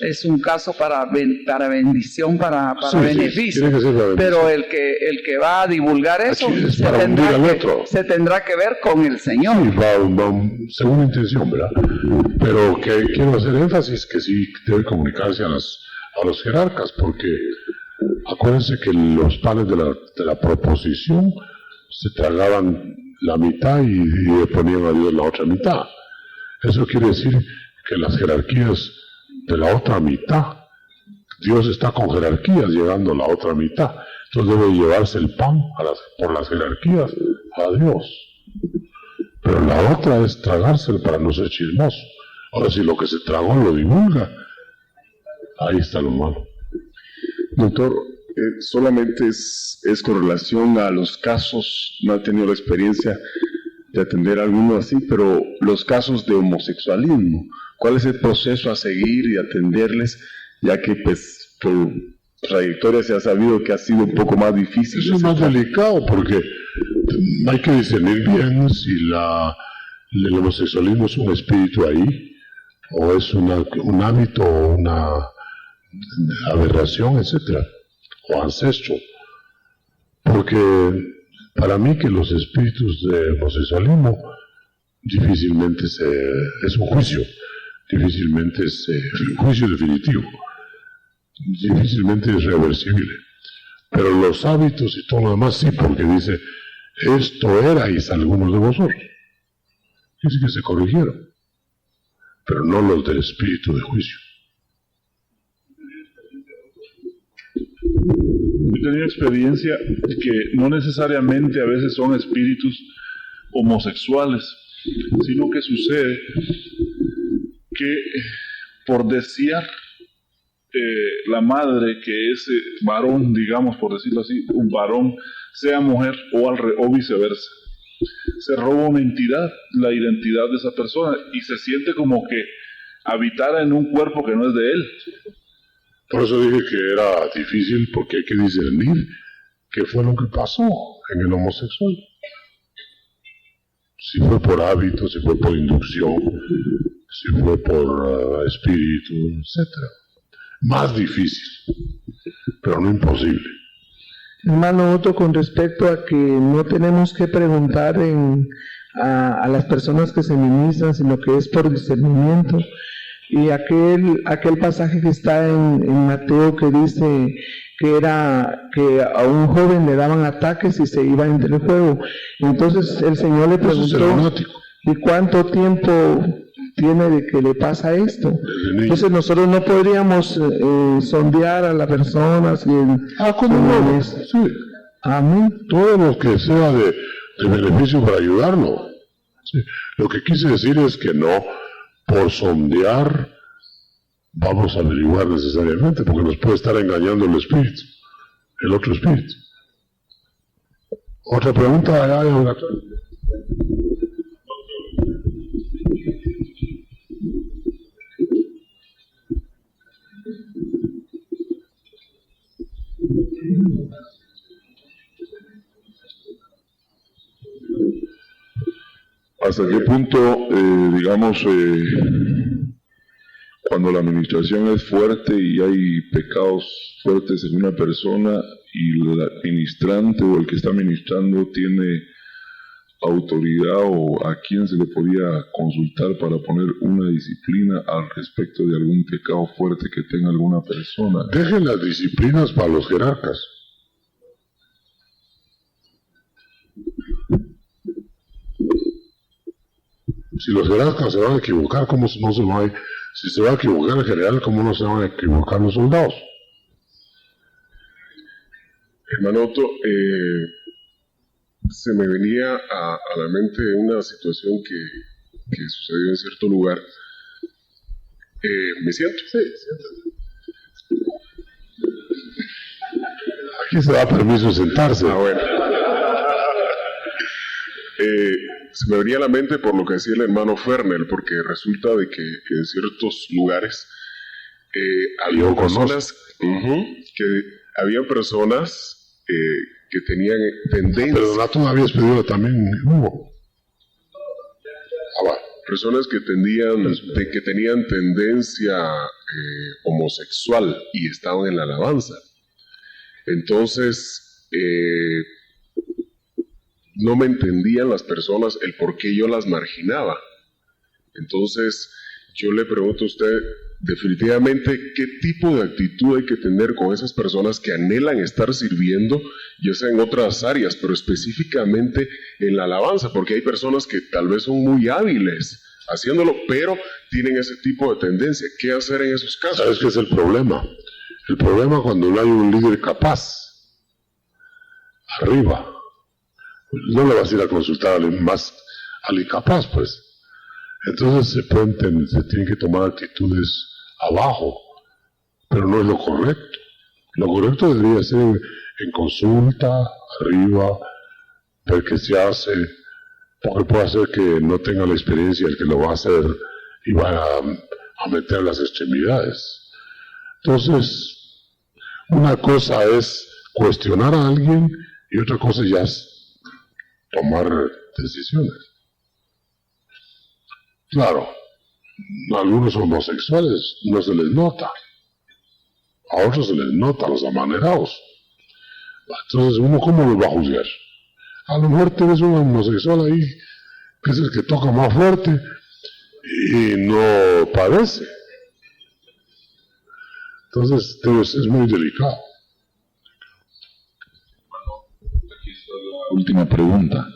es un caso para bendición, para beneficio. Pero el que va a divulgar eso se tendrá que ver con el Señor. Sí, va según intención, ¿verdad? Pero que quiero hacer énfasis que sí debe comunicarse a los jerarcas, porque acuérdense que los panes de la proposición se tragaban la mitad y le ponían a Dios la otra mitad. Eso quiere decir que las jerarquías de la otra mitad, Dios está con jerarquías llegando a la otra mitad. Entonces debe llevarse el pan por las jerarquías a Dios. Pero la otra es tragárselo para no ser chismoso. Ahora, si lo que se tragó lo divulga, ahí está lo malo. Doctor, solamente es con relación a los casos, no he tenido la experiencia de atender a alguno así, pero los casos de homosexualismo, ¿cuál es el proceso a seguir y atenderles? Ya que pues por trayectoria se ha sabido que ha sido un poco más difícil. Eso es más delicado porque hay que discernir bien si el homosexualismo es un espíritu ahí, o es un hábito, o una aberración, etcétera, o ancestro, porque para mí que los espíritus de homosexualismo difícilmente es un juicio, difícilmente es un juicio definitivo, difícilmente es reversible, pero los hábitos y todo lo demás sí, porque dice, esto erais algunos de vosotros, dice que se corrigieron, pero no los del espíritu de juicio. He tenido experiencia que no necesariamente a veces son espíritus homosexuales, sino que sucede que por desear la madre que ese varón, digamos por decirlo así, un varón sea mujer o viceversa, se roba una entidad, la identidad de esa persona, y se siente como que habitara en un cuerpo que no es de él. Por eso dije que era difícil, porque hay que discernir qué fue lo que pasó en el homosexual. Si fue por hábito, si fue por inducción, si fue por espíritu, etc. Más difícil, pero no imposible. Hermano Otto, con respecto a que no tenemos que preguntar a las personas que se ministran, sino que es por discernimiento. Y aquel pasaje que está en Mateo que dice que era que a un joven le daban ataques y se iba entre el fuego. Entonces el Señor le preguntó, ¿y cuánto tiempo tiene de que le pasa esto? Entonces nosotros no podríamos sondear a la persona. ¿Cómo no? Sí. Amén. Todo lo que sea de beneficio para ayudarlo. Sí. Lo que quise decir es que no por sondear vamos a averiguar necesariamente, porque nos puede estar engañando el espíritu, el otro espíritu. ¿Otra pregunta? ¿Hasta qué punto, cuando la administración es fuerte y hay pecados fuertes en una persona y el administrante o el que está administrando tiene autoridad, o a quién se le podía consultar para poner una disciplina al respecto de algún pecado fuerte que tenga alguna persona? Dejen las disciplinas para los jerarcas. Si los jerarcas se van a equivocar, ¿cómo no se van a... Si se va a equivocar el general, ¿cómo no se van a equivocar los soldados? Hermano Otto, se me venía a la mente una situación que sucedió en cierto lugar. ¿Me siento? Sí, siéntate. Aquí se da permiso de sentarse. Bueno. Se me venía a la mente por lo que decía el hermano Fernel, porque resulta de que en ciertos lugares había personas que tenían tendencia. Pero tú habías pedido también, Hugo. Personas que tenían tendencia homosexual y estaban en la alabanza. Entonces, no me entendían las personas el por qué yo las marginaba. Entonces, yo le pregunto a usted, definitivamente, ¿qué tipo de actitud hay que tener con esas personas que anhelan estar sirviendo, ya sea en otras áreas, pero específicamente en la alabanza? Porque hay personas que tal vez son muy hábiles haciéndolo, pero tienen ese tipo de tendencia. ¿Qué hacer en esos casos? ¿Sabes qué es el problema? El problema cuando no hay un líder capaz arriba. No le vas a ir a consultar al incapaz, pues. Entonces se tienen que tomar actitudes abajo, pero no es lo correcto. Lo correcto debería ser en consulta, arriba, ver qué se hace, porque puede ser que no tenga la experiencia el que lo va a hacer y va a meter las extremidades. Entonces, una cosa es cuestionar a alguien y otra cosa ya es tomar decisiones. Claro, a algunos homosexuales no se les nota, a otros se les nota, los amanerados. Entonces, ¿uno cómo los va a juzgar? A lo mejor tienes un homosexual ahí que es el que toca más fuerte y no parece. Entonces, es muy delicado. Última pregunta.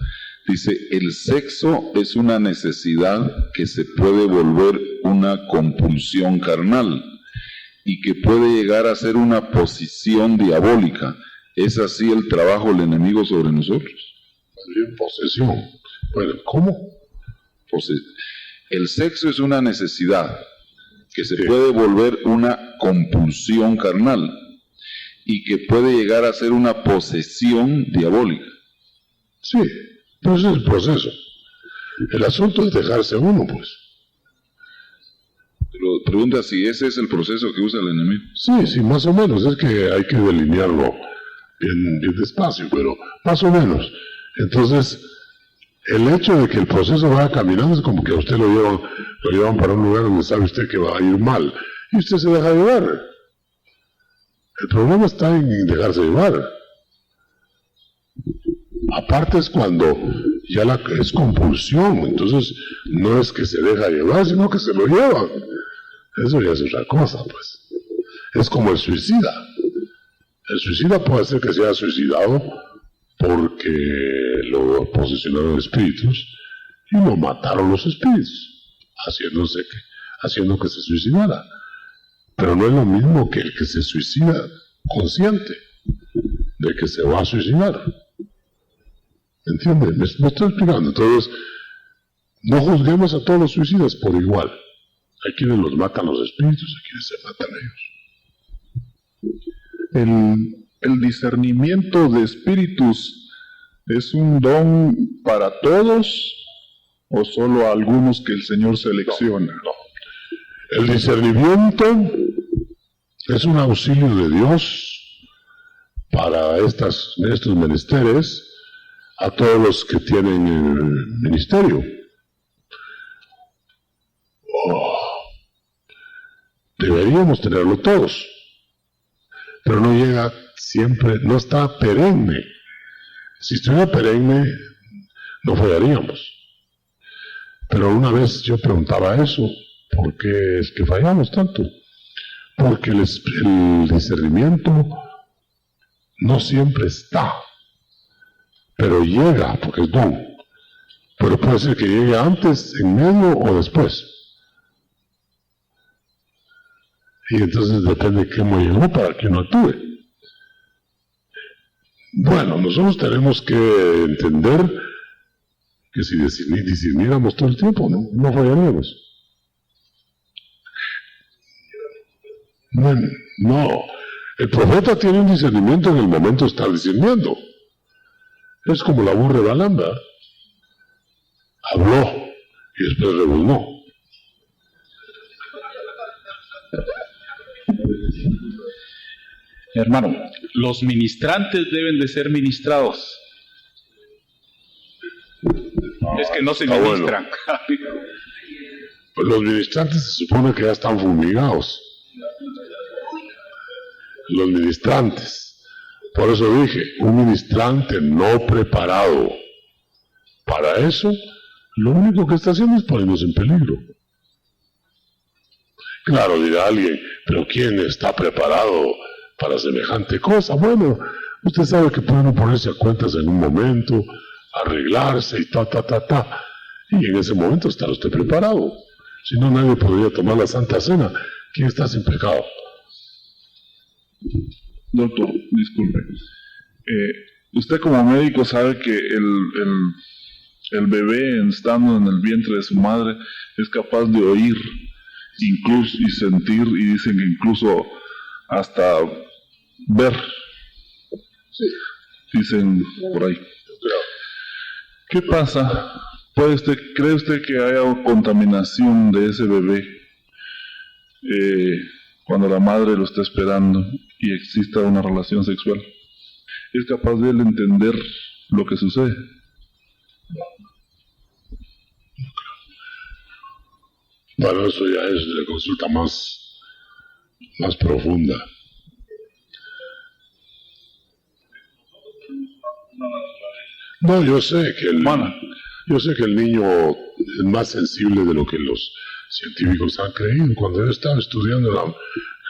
Dice, el sexo es una necesidad que se puede volver una compulsión carnal y que puede llegar a ser una posición diabólica. ¿Es así el trabajo del enemigo sobre nosotros? Posesión. Bueno, ¿cómo? El sexo es una necesidad que se puede volver una compulsión carnal y que puede llegar a ser una posesión diabólica. Sí, pero ese es el proceso. El asunto es dejarse uno, pues. Pero pregunta si ese es el proceso que usa el enemigo. Sí, más o menos. Es que hay que delinearlo bien despacio, pero más o menos. Entonces, el hecho de que el proceso vaya caminando es como que a usted lo llevan para un lugar donde sabe usted que va a ir mal. Y usted se deja llevar. El problema está en dejarse llevar. Aparte es cuando ya es compulsión, entonces no es que se deja llevar, sino que se lo llevan. Eso ya es otra cosa, pues. Es como el suicida. El suicida puede ser que se haya suicidado porque lo posesionaron espíritus y lo mataron los espíritus, haciendo que se suicidara. Pero no es lo mismo que el que se suicida consciente de que se va a suicidar. ¿Entiende? Me estoy explicando. Entonces, no juzguemos a todos los suicidas por igual. Hay quienes los matan los espíritus, hay quienes se matan ellos. El discernimiento de espíritus es un don para todos o solo a algunos que el Señor selecciona. No. El discernimiento es un auxilio de Dios para estos menesteres a todos los que tienen el ministerio. Deberíamos tenerlo todos, pero no llega siempre, no está perenne. Si estuviera perenne, no fallaríamos. Pero una vez yo preguntaba eso, ¿por qué es que fallamos tanto? Porque el discernimiento no siempre está, pero llega, porque es don. Pero puede ser que llegue antes, en medio o después. Y entonces depende de cómo llegó para que uno actúe. Bueno, nosotros tenemos que entender que si discerniéramos todo el tiempo, no fallaríamos. No, el profeta tiene un discernimiento en el momento de estar discerniendo. Es como la burra de Balaam, ¿verdad? Habló y después rebuznó. Hermano, los ministrantes deben de ser ministrados. Es que no se ministran. Bueno. Pues los ministrantes se supone que ya están fumigados. Los ministrantes. Por eso dije, un ministrante no preparado para eso, lo único que está haciendo es ponernos en peligro. Claro, dirá alguien, pero ¿quién está preparado para semejante cosa? Bueno, usted sabe que pueden ponerse a cuentas en un momento, arreglarse y y en ese momento está usted preparado. Si no, nadie podría tomar la Santa Cena. ¿Quién está sin pecado? Doctor, disculpe. Usted como médico sabe que el bebé estando en el vientre de su madre es capaz de oír incluso y sentir, y dicen que incluso hasta ver. Sí. Dicen por ahí. ¿Qué pasa? ¿Cree usted que haya contaminación de ese bebé cuando la madre lo está esperando y exista una relación sexual? ¿Es capaz de él entender lo que sucede? Bueno, eso ya es la consulta más profunda. No, yo sé que el niño es más sensible de lo que los científicos han creído. Cuando yo estaba estudiando en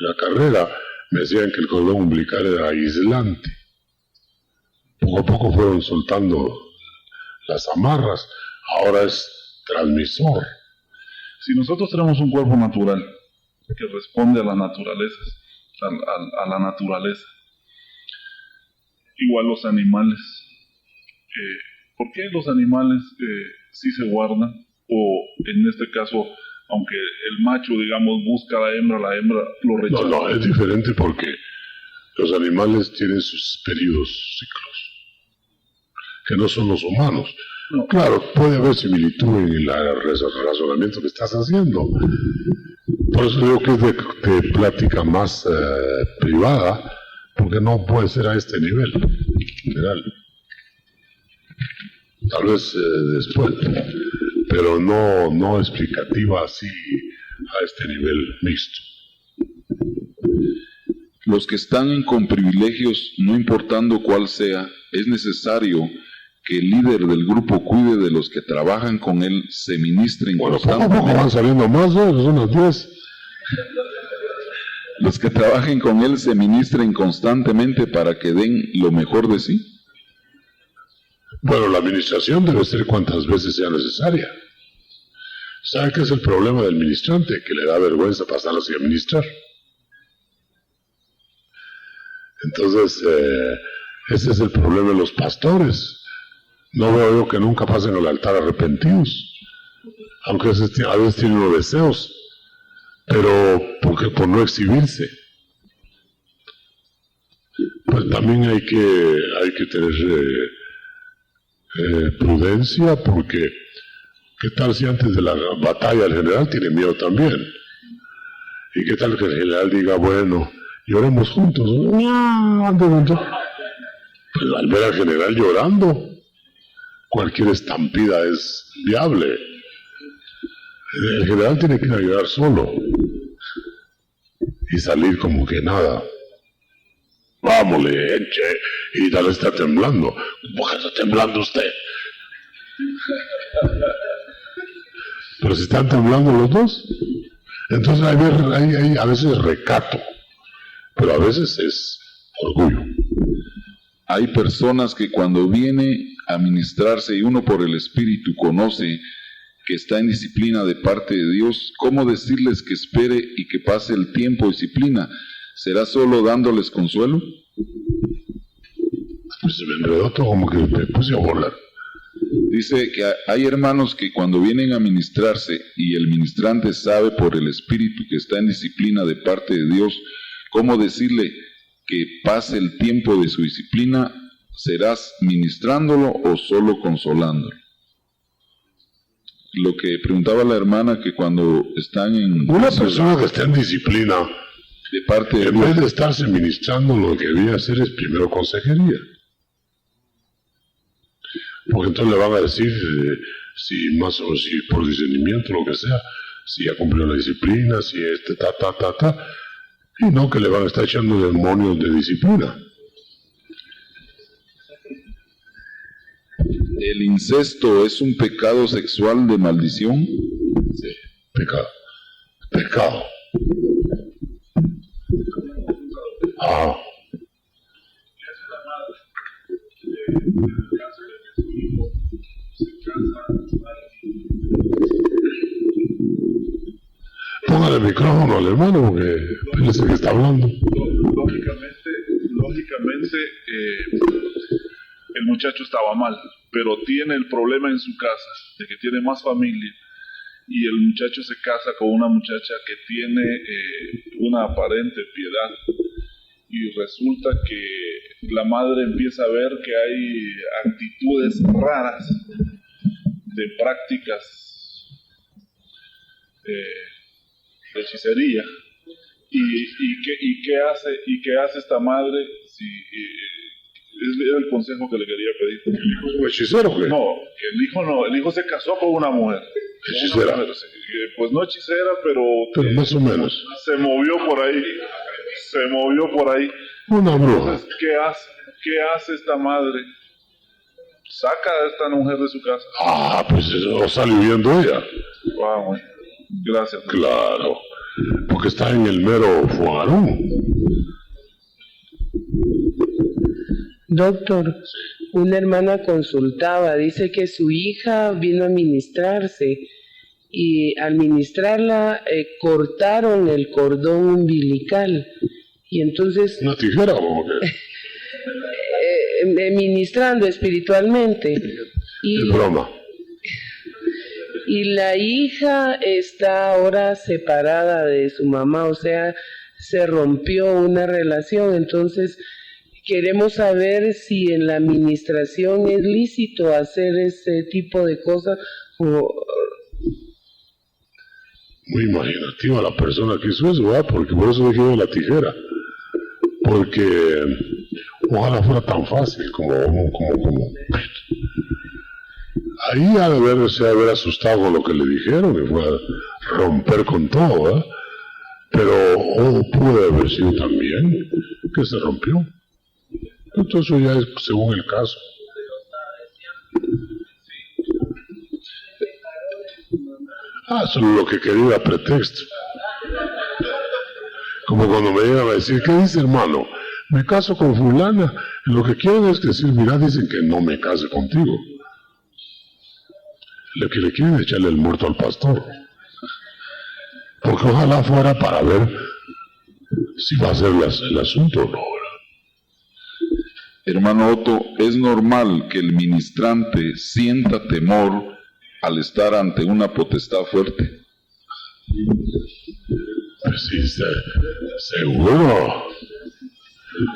la carrera, me decían que el cordón umbilical era aislante. Poco a poco fueron soltando las amarras, ahora es transmisor. Si nosotros tenemos un cuerpo natural que responde a la naturaleza, igual los animales, ¿por qué los animales sí se guardan? O en este caso, aunque el macho, digamos, busca a la hembra lo rechaza. No, es diferente porque los animales tienen sus periodos, ciclos, que no son los humanos. No. Claro, puede haber similitud en el razonamiento que estás haciendo. Por eso digo que es de plática más privada, porque no puede ser a este nivel general. Tal vez después, pero no explicativa así a este nivel mixto. Los que están con privilegios, no importando cuál sea, es necesario que el líder del grupo cuide de los que trabajan con él, se ministren constantemente. Poco a poco van saliendo más, son unas 10. los que trabajen con él se ministren constantemente para que den lo mejor de sí. Bueno, la administración debe ser cuantas veces sea necesaria. ¿Sabe qué es el problema del ministrante? Que le da vergüenza pasarse a administrar. Entonces, ese es el problema de los pastores. No veo yo que nunca pasen al altar arrepentidos, aunque a veces tienen los deseos, pero por no exhibirse. Pues también hay que tener prudencia, porque ¿qué tal si antes de la batalla el general tiene miedo también? ¿Y qué tal que el general diga, bueno, lloremos juntos? Pues al ver al general llorando, cualquier estampida es viable. El general tiene que ir a llorar solo y salir como que nada. Vámonos, eche, y tal está temblando. ¿Por qué está temblando usted? Pero si están temblando los dos, entonces hay a veces recato, pero a veces es orgullo. Hay personas que cuando viene a ministrarse y uno por el Espíritu conoce que está en disciplina de parte de Dios, ¿cómo decirles que espere y que pase el tiempo de disciplina? ¿Será solo dándoles consuelo? Pues se me enredó todo, como que me puse a volar. Dice que hay hermanos que cuando vienen a ministrarse y el ministrante sabe por el Espíritu que está en disciplina de parte de Dios, ¿cómo decirle que pase el tiempo de su disciplina? ¿Serás ministrándolo o solo consolándolo? Lo que preguntaba la hermana, que cuando están en... Una persona que está en disciplina, de parte de en vez de estarse ministrando, lo que debía hacer es primero consejería. Porque entonces le van a decir si más o si por discernimiento, lo que sea, si ya cumplió la disciplina, si y no que le van a estar echando demonios de disciplina. ¿El incesto es un pecado sexual de maldición? Sí, pecado. Póngale el micrófono al hermano, porque parece que está hablando. Lógicamente, el muchacho estaba mal, pero tiene el problema en su casa, de que tiene más familia, y el muchacho se casa con una muchacha que tiene una aparente piedad, y resulta que la madre empieza a ver que hay actitudes raras de prácticas de hechicería. ¿Y qué hace esta madre? Es el consejo que le quería pedir. ¿El hijo es un hechicero? ¿Qué? No, el hijo se casó con una mujer. ¿Hechicera? Pues no hechicera, pero más o menos. Se movió por ahí. Una bruja. Entonces, ¿qué hace esta madre? Saca a esta mujer de su casa. Pues eso sale viviendo ella. Bueno, gracias. Claro, porque está en el mero fuarón. Doctor, una hermana consultaba, dice que su hija vino a ministrarse y al ministrarla cortaron el cordón umbilical y entonces... ¿Una tijera o qué? Ministrando espiritualmente. Es broma. Y la hija está ahora separada de su mamá, o sea, se rompió una relación, entonces... Queremos saber si en la administración es lícito hacer ese tipo de cosas o... Muy imaginativa la persona que hizo eso, ¿verdad? Porque por eso dejé la tijera. Porque ojalá fuera tan fácil como... Ahí ha de haber asustado con lo que le dijeron y fue a romper con todo, ¿verdad? Pero puede haber sido también que se rompió. Entonces eso ya es según el caso. Solo lo que quería era pretexto. Como cuando me llegan a decir, ¿qué dice hermano? Me caso con fulana, lo que quieren es decir, mira, dicen que no me case contigo. Lo que le quieren es echarle el muerto al pastor. Porque ojalá fuera para ver si va a ser el asunto o no. Hermano Otto, ¿es normal que el ministrante sienta temor al estar ante una potestad fuerte? Pues sí, seguro.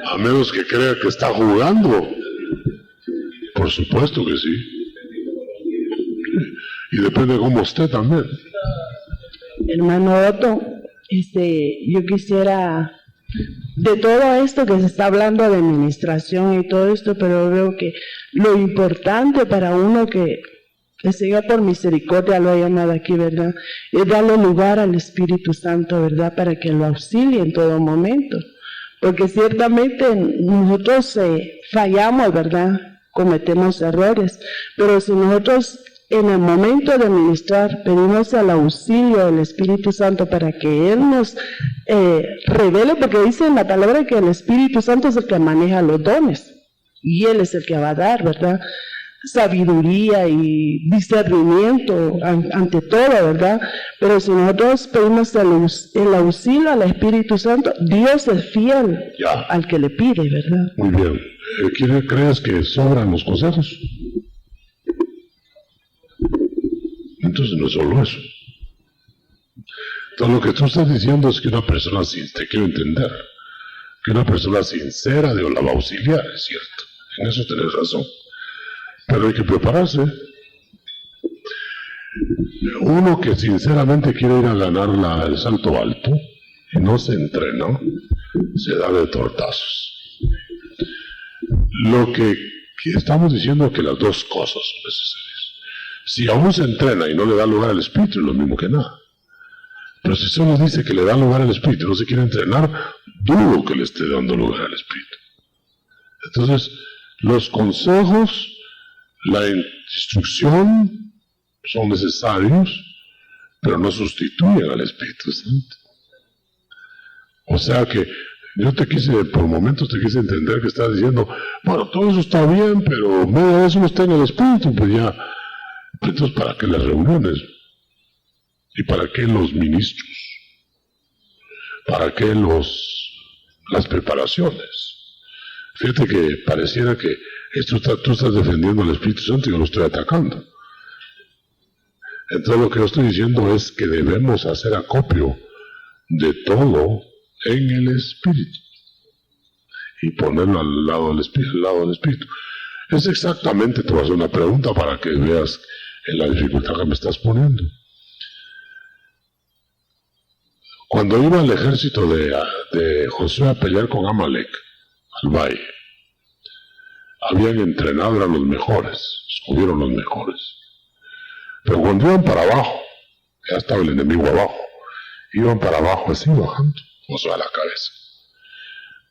A menos que crea que está jugando. Por supuesto que sí. Y depende de cómo esté también. Hermano Otto, yo quisiera, de todo esto que se está hablando de administración y todo esto, pero veo que lo importante para uno que el Señor por misericordia lo ha llamado aquí, ¿verdad? Es darle lugar al Espíritu Santo, ¿verdad? Para que lo auxilie en todo momento. Porque ciertamente nosotros fallamos, ¿verdad? Cometemos errores. Pero si nosotros en el momento de ministrar pedimos el auxilio del Espíritu Santo para que Él nos revele, porque dice en la palabra que el Espíritu Santo es el que maneja los dones. Y Él es el que va a dar, ¿verdad? Sabiduría y discernimiento ante todo, ¿verdad? Pero si nosotros pedimos el auxilio al Espíritu Santo, Dios es fiel al que le pide, ¿verdad? Muy bien. ¿Crees que sobran los consejos? Entonces no es solo eso. Entonces lo que tú estás diciendo es que una persona, te quiero entender, que una persona sincera Dios la va a auxiliar, es cierto. En eso tenés razón. Pero hay que prepararse. Uno que sinceramente quiere ir a ganar el salto alto y no se entrena, se da de tortazos. Lo que estamos diciendo es que las dos cosas son necesarias. Si aún se entrena y no le da lugar al Espíritu, es lo mismo que nada. Pero si solo dice que le da lugar al Espíritu, no se quiere entrenar, dudo que le esté dando lugar al Espíritu. Entonces, los consejos, la instrucción son necesarios, pero no sustituyen al Espíritu Santo. O sea que yo por momentos te quise entender que estás diciendo, bueno, todo eso está bien, pero medio de eso no está en el Espíritu, pues ya. Entonces, ¿para qué las reuniones? ¿Y para qué los ministros? ¿Para qué las preparaciones? Fíjate que pareciera que tú estás defendiendo al Espíritu Santo y yo lo estoy atacando. Entonces lo que yo estoy diciendo es que debemos hacer acopio de todo en el Espíritu y ponerlo al lado del Espíritu. Es exactamente, te voy a hacer una pregunta para que veas en la dificultad que me estás poniendo. Cuando iba el ejército de Josué a pelear con Amalek al valle, habían entrenado a los mejores, escogieron los mejores. Pero cuando iban para abajo, ya estaba el enemigo abajo, iban para abajo así bajando, Josué a la cabeza.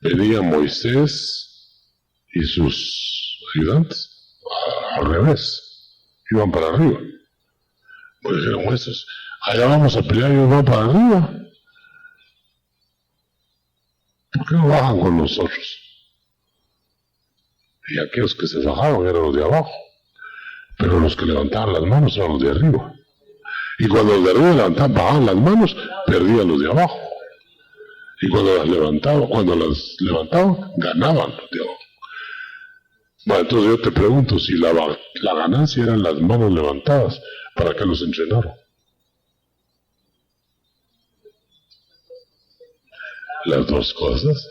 Venía Moisés y sus ayudantes, al revés, iban para arriba. Pues dijeron, estos, allá vamos a pelear y ellos van para arriba. ¿Por qué no bajan con nosotros? Y aquellos que se bajaron eran los de abajo, pero los que levantaban las manos eran los de arriba. Y cuando los de arriba bajaban las manos, perdían los de abajo. Y cuando las levantaban, ganaban los de abajo. Bueno, entonces yo te pregunto, si la ganancia eran las manos levantadas, ¿para qué los entrenaron? Las dos cosas.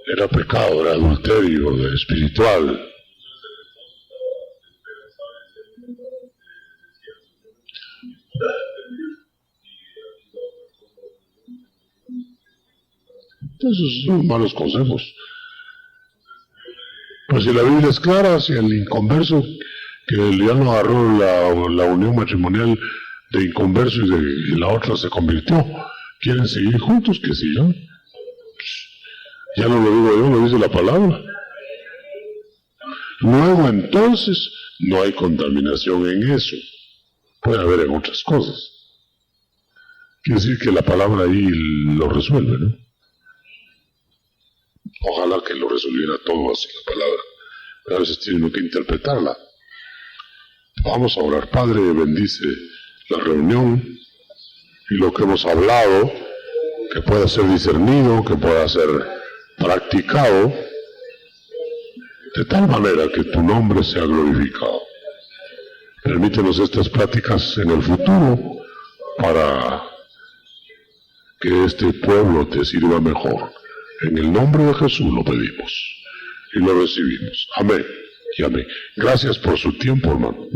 Era pecado, era adulterio espiritual. Esos son malos consejos. Pues si la Biblia es clara, si el inconverso, que ya no agarró la unión matrimonial de inconverso y la otra se convirtió, quieren seguir juntos, que sigan. Ya no lo digo yo, lo dice la palabra. Luego entonces no hay contaminación en eso. Puede haber en otras cosas. Quiere decir que la palabra ahí lo resuelve, ¿no? Ojalá que lo resolviera todo así la palabra. Pero a veces tiene que interpretarla. Vamos a orar. Padre, bendice la reunión y lo que hemos hablado, que pueda ser discernido, que pueda ser practicado, de tal manera que tu nombre sea glorificado. Permítenos estas pláticas en el futuro para que este pueblo te sirva mejor. En el nombre de Jesús lo pedimos y lo recibimos. Amén y amén. Gracias por su tiempo, hermano.